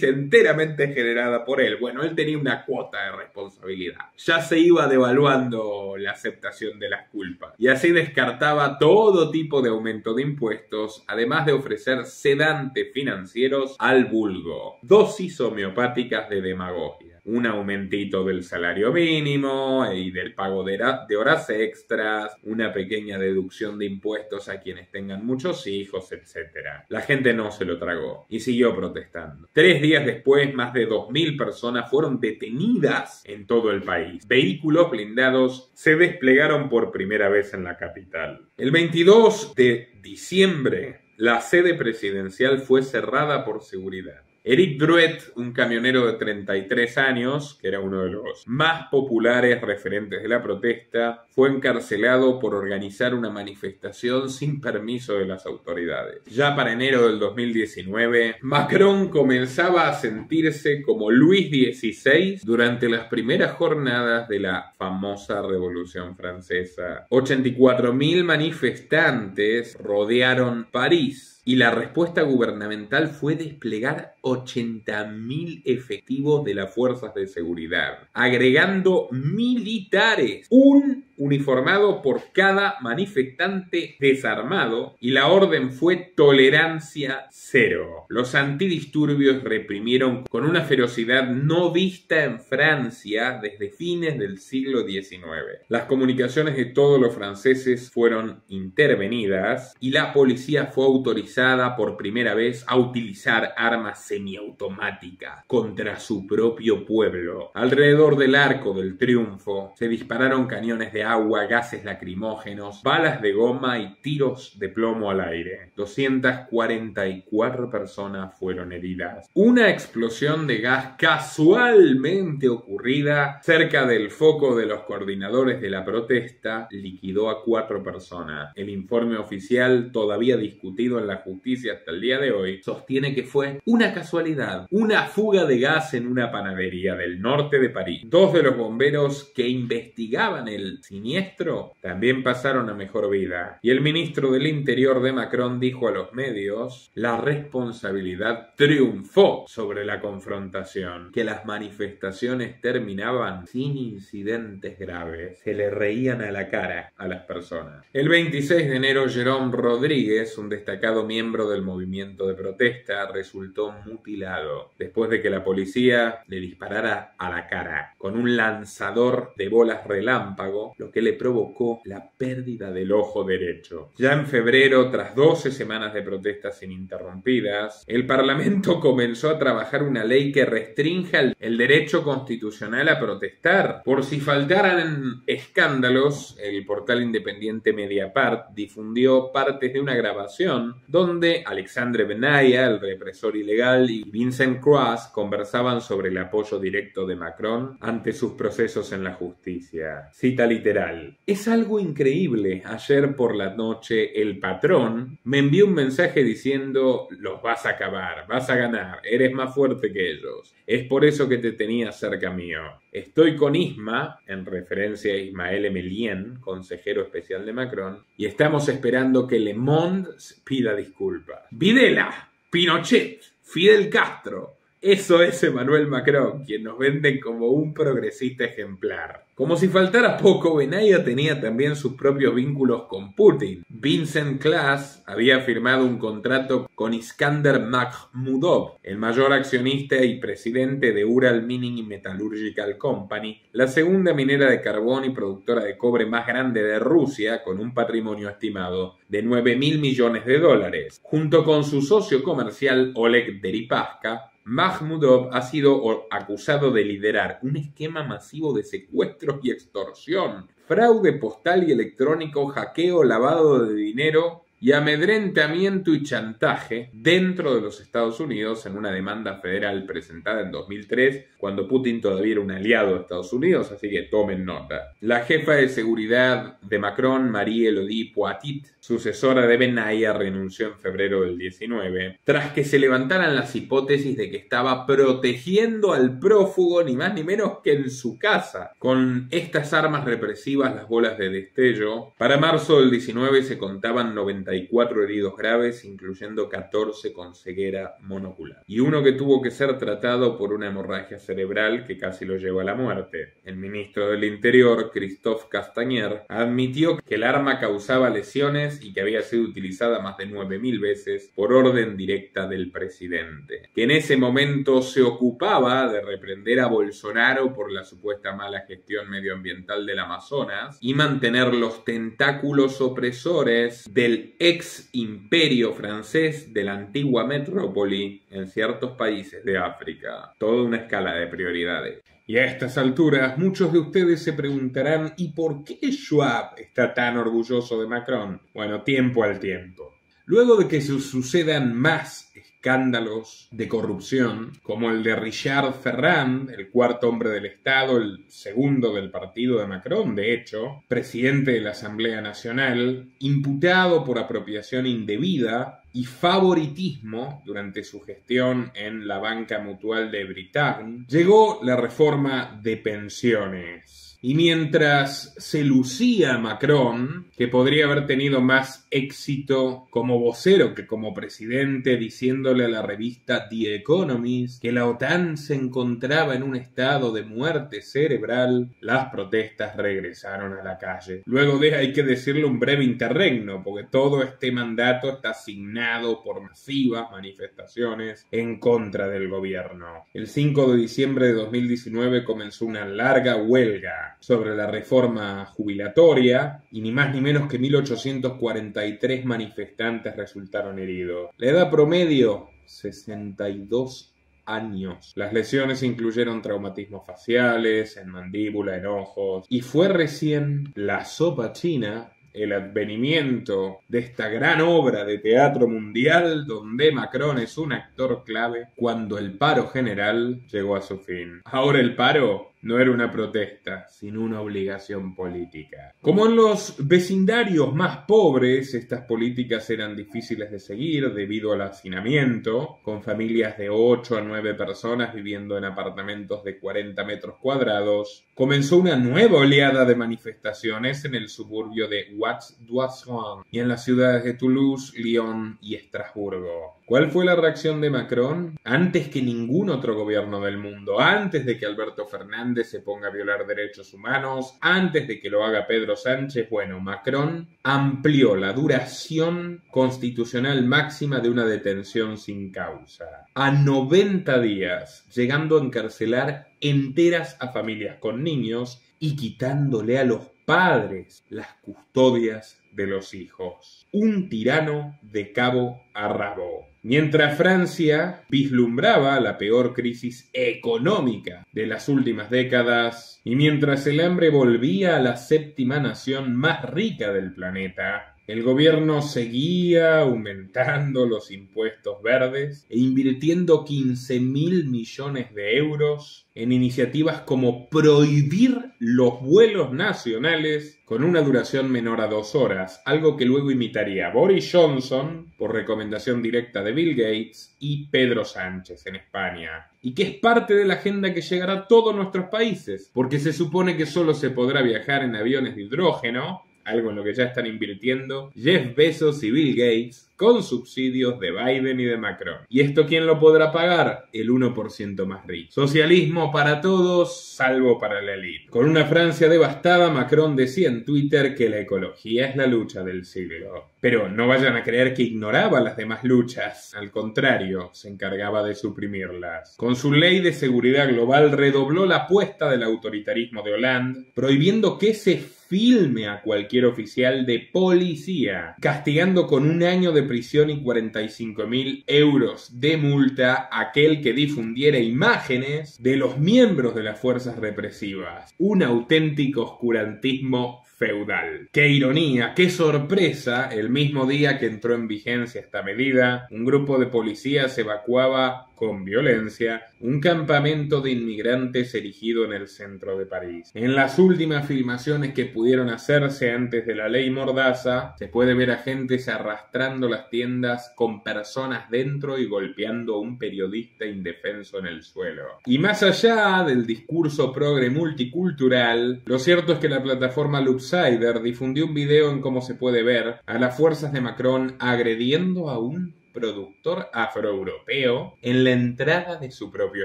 enteramente generada por él. Bueno, él tenía una cuota de responsabilidad. Ya se iba devaluando la aceptación de las culpas y así descartaba todo tipo de aumento de impuestos, además de ofrecer sedantes financieros al vulgo. Dosis homeopáticas de demagogia. Un aumentito del salario mínimo y del pago de horas extras, una pequeña deducción de impuestos a quienes tengan muchos hijos, etc. La gente no se lo tragó y siguió protestando. 3 días después, más de 2.000 personas fueron detenidas en todo el país. Vehículos blindados se desplegaron por primera vez en la capital. El 22 de diciembre, la sede presidencial fue cerrada por seguridad. Éric Drouet, un camionero de 33 años, que era uno de los más populares referentes de la protesta, fue encarcelado por organizar una manifestación sin permiso de las autoridades. Ya para enero del 2019, Macron comenzaba a sentirse como Luis XVI durante las primeras jornadas de la famosa Revolución Francesa. 84.000 manifestantes rodearon París y la respuesta gubernamental fue desplegar 80.000 efectivos de las fuerzas de seguridad, agregando militares, un uniformado por cada manifestante desarmado, y la orden fue tolerancia cero. Los antidisturbios reprimieron con una ferocidad no vista en Francia desde fines del siglo XIX. Las comunicaciones de todos los franceses fueron intervenidas y la policía fue autorizada por primera vez a utilizar armas semiautomáticas contra su propio pueblo. Alrededor del Arco del Triunfo se dispararon cañones de agua, gases lacrimógenos, balas de goma y tiros de plomo al aire. 244 personas fueron heridas. Una explosión de gas casualmente ocurrida cerca del foco de los coordinadores de la protesta liquidó a 4 personas. El informe oficial, todavía discutido en la justicia hasta el día de hoy, sostiene que fue una casualidad, una fuga de gas en una panadería del norte de París. 2 de los bomberos que investigaban el siniestro también pasaron a mejor vida. Y el ministro del Interior de Macron dijo a los medios: la responsabilidad triunfó sobre la confrontación, que las manifestaciones terminaban sin incidentes graves. Se le reían a la cara a las personas. El 26 de enero, Jérôme Rodríguez, un destacado miembro del movimiento de protesta, resultó mutilado después de que la policía le disparara a la cara con un lanzador de bolas relámpago, lo que le provocó la pérdida del ojo derecho. Ya en febrero, tras 12 semanas de protestas ininterrumpidas, el Parlamento comenzó a trabajar una ley que restrinja el derecho constitucional a protestar. Por si faltaran escándalos, el portal independiente Mediapart difundió partes de una grabación donde Alexandre Benalla, el represor ilegal, y Vincent Croix conversaban sobre el apoyo directo de Macron ante sus procesos en la justicia. Cita literal: es algo increíble. Ayer por la noche el patrón me envió un mensaje diciendo: los vas a acabar, vas a ganar, eres más fuerte que ellos. Es por eso que te tenía cerca mío. Estoy con Isma, en referencia a Ismaël Emelien, consejero especial de Macron, y estamos esperando que Le Monde pida disculpas. Videla, Pinochet, Fidel Castro. Eso es Emmanuel Macron, quien nos venden como un progresista ejemplar. Como si faltara poco, Benalla tenía también sus propios vínculos con Putin. Vincent Claes había firmado un contrato con Iskander Makhmudov, el mayor accionista y presidente de Ural Mining Metallurgical Company, la segunda minera de carbón y productora de cobre más grande de Rusia, con un patrimonio estimado de $9.000 millones. Junto con su socio comercial Oleg Deripaska, Makhmudov ha sido acusado de liderar un esquema masivo de secuestros y extorsión, fraude postal y electrónico, hackeo, lavado de dinero y amedrentamiento y chantaje dentro de los Estados Unidos en una demanda federal presentada en 2003, cuando Putin todavía era un aliado de Estados Unidos, así que tomen nota. La jefa de seguridad de Macron, Marie-Élodie Poitit, sucesora de Benalla, renunció en febrero del 19, tras que se levantaran las hipótesis de que estaba protegiendo al prófugo ni más ni menos que en su casa. Con estas armas represivas, las bolas de destello, para marzo del 19 se contaban 94 heridos graves, incluyendo 14 con ceguera monocular, y uno que tuvo que ser tratado por una hemorragia cerebral que casi lo llevó a la muerte. El ministro del Interior, Christophe Castaner, admitió que el arma causaba lesiones y que había sido utilizada más de 9.000 veces por orden directa del presidente, que en ese momento se ocupaba de reprender a Bolsonaro por la supuesta mala gestión medioambiental del Amazonas y mantener los tentáculos opresores del ex imperio francés de la antigua metrópoli en ciertos países de África. Toda una escala de prioridades. Y a estas alturas, muchos de ustedes se preguntarán: ¿y por qué Schwab está tan orgulloso de Macron? Bueno, tiempo al tiempo. Luego de que sucedan más escándalos de corrupción, como el de Richard Ferrand, el cuarto hombre del Estado, el segundo del partido de Macron, de hecho, presidente de la Asamblea Nacional, imputado por apropiación indebida y favoritismo durante su gestión en la Banca Mutual de Bretagne, llegó la reforma de pensiones. Y mientras se lucía Macron, que podría haber tenido más éxito como vocero que como presidente, diciéndole a la revista The Economist que la OTAN se encontraba en un estado de muerte cerebral, las protestas regresaron a la calle. Luego de, hay que decirle, un breve interregno, porque todo este mandato está asignado por masivas manifestaciones en contra del gobierno. El 5 de diciembre de 2019 comenzó una larga huelga sobre la reforma jubilatoria y ni más ni menos que 1843 manifestantes resultaron heridos. La edad promedio, 62 años. Las lesiones incluyeron traumatismos faciales, en mandíbula, en ojos, y fue recién la sopa china, el advenimiento de esta gran obra de teatro mundial donde Macron es un actor clave, cuando el paro general llegó a su fin. Ahora el paro no era una protesta, sino una obligación política. Como en los vecindarios más pobres, estas políticas eran difíciles de seguir debido al hacinamiento, con familias de 8 a 9 personas viviendo en apartamentos de 40 metros cuadrados, comenzó una nueva oleada de manifestaciones en el suburbio de Watts-d'Oisson y en las ciudades de Toulouse, Lyon y Estrasburgo. ¿Cuál fue la reacción de Macron? Antes que ningún otro gobierno del mundo, antes de que Alberto Fernández se ponga a violar derechos humanos, antes de que lo haga Pedro Sánchez, bueno, Macron amplió la duración constitucional máxima de una detención sin causa a 90 días, llegando a encarcelar enteras a familias con niños y quitándole a los padres las custodias de los hijos. Un tirano de cabo a rabo. Mientras Francia vislumbraba la peor crisis económica de las últimas décadas y mientras el hambre volvía a la séptima nación más rica del planeta, el gobierno seguía aumentando los impuestos verdes e invirtiendo 15.000 millones de euros en iniciativas como prohibir los vuelos nacionales con una duración menor a 2 horas, algo que luego imitaría Boris Johnson por recomendación directa de Bill Gates y Pedro Sánchez en España. Y que es parte de la agenda que llegará a todos nuestros países, porque se supone que solo se podrá viajar en aviones de hidrógeno, algo en lo que ya están invirtiendo Jeff Bezos y Bill Gates, con subsidios de Biden y de Macron. ¿Y esto quién lo podrá pagar? El 1% más rico. Socialismo para todos, salvo para la élite. Con una Francia devastada, Macron decía en Twitter que la ecología es la lucha del siglo. Pero no vayan a creer que ignoraba las demás luchas. Al contrario, se encargaba de suprimirlas. Con su ley de seguridad global redobló la apuesta del autoritarismo de Hollande, prohibiendo que se filme a cualquier oficial de policía, castigando con 1 año de prisión y 45.000 euros de multa a aquel que difundiera imágenes de los miembros de las fuerzas represivas. Un auténtico oscurantismo feudal. ¡Qué ironía! ¡Qué sorpresa! El mismo día que entró en vigencia esta medida, un grupo de policías evacuaba con violencia un campamento de inmigrantes erigido en el centro de París. En las últimas filmaciones que pudieron hacerse antes de la ley Mordaza, se puede ver a agentes arrastrando las tiendas con personas dentro y golpeando a un periodista indefenso en el suelo. Y más allá del discurso progre multicultural, lo cierto es que la plataforma Loopsider difundió un video en cómo se puede ver a las fuerzas de Macron agrediendo a un productor afroeuropeo en la entrada de su propio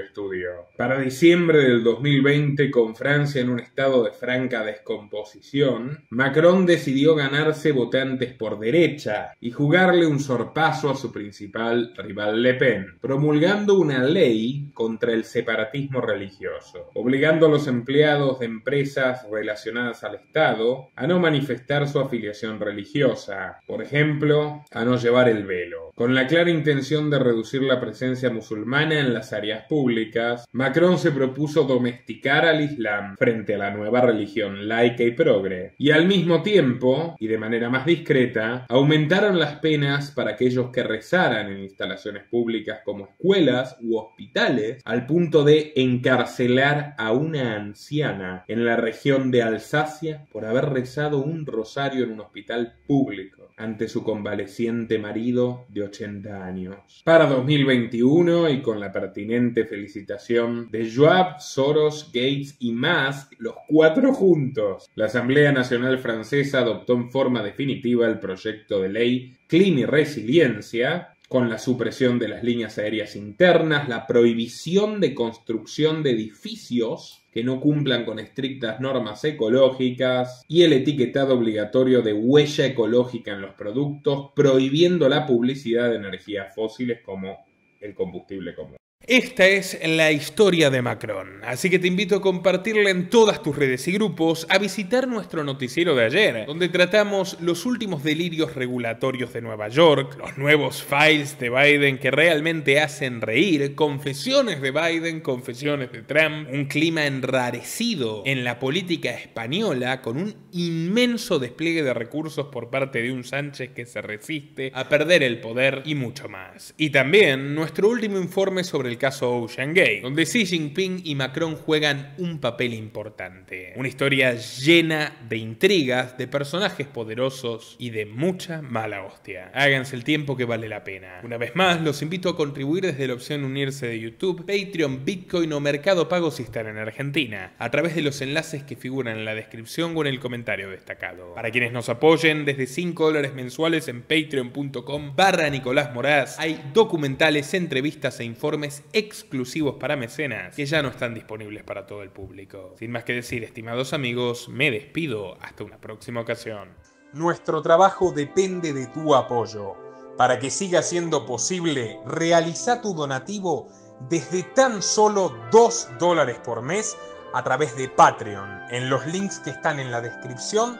estudio. Para diciembre del 2020, con Francia en un estado de franca descomposición, Macron decidió ganarse votantes por derecha y jugarle un sorpaso a su principal rival Le Pen, promulgando una ley contra el separatismo religioso, obligando a los empleados de empresas relacionadas al Estado a no manifestar su afiliación religiosa, por ejemplo, a no llevar el velo. Con la la clara intención de reducir la presencia musulmana en las áreas públicas, Macron se propuso domesticar al Islam frente a la nueva religión laica y progre, y al mismo tiempo, y de manera más discreta, aumentaron las penas para aquellos que rezaran en instalaciones públicas como escuelas u hospitales, al punto de encarcelar a una anciana en la región de Alsacia por haber rezado un rosario en un hospital público ante su convaleciente marido de 80 años. Para 2021, y con la pertinente felicitación de Schwab, Soros, Gates y Musk, los 4 juntos, la Asamblea Nacional Francesa adoptó en forma definitiva el proyecto de ley Clima y Resiliencia, con la supresión de las líneas aéreas internas, la prohibición de construcción de edificios que no cumplan con estrictas normas ecológicas y el etiquetado obligatorio de huella ecológica en los productos, prohibiendo la publicidad de energías fósiles como el combustible común. Esta es la historia de Macron, así que te invito a compartirla en todas tus redes y grupos, a visitar nuestro noticiero de ayer, donde tratamos los últimos delirios regulatorios de Nueva York, los nuevos files de Biden que realmente hacen reír, confesiones de Biden, confesiones de Trump, un clima enrarecido en la política española con un inmenso despliegue de recursos por parte de un Sánchez que se resiste a perder el poder y mucho más. Y también nuestro último informe sobre el caso OceanGate, donde Xi Jinping y Macron juegan un papel importante. Una historia llena de intrigas, de personajes poderosos y de mucha mala hostia. Háganse el tiempo que vale la pena. Una vez más, los invito a contribuir desde la opción unirse de YouTube, Patreon, Bitcoin o Mercado Pago si están en Argentina, a través de los enlaces que figuran en la descripción o en el comentario destacado. Para quienes nos apoyen desde $5 mensuales en patreon.com/Nicolás Moraz, hay documentales, entrevistas e informes exclusivos para mecenas que ya no están disponibles para todo el público. Sin más que decir, estimados amigos, me despido hasta una próxima ocasión. Nuestro trabajo depende de tu apoyo. Para que siga siendo posible, realiza tu donativo desde tan solo $2 por mes a través de Patreon, en los links que están en la descripción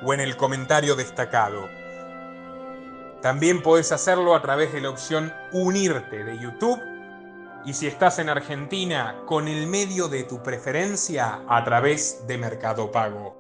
o en el comentario destacado. También podés hacerlo a través de la opción Unirte de YouTube. Y si estás en Argentina, con el medio de tu preferencia a través de Mercado Pago.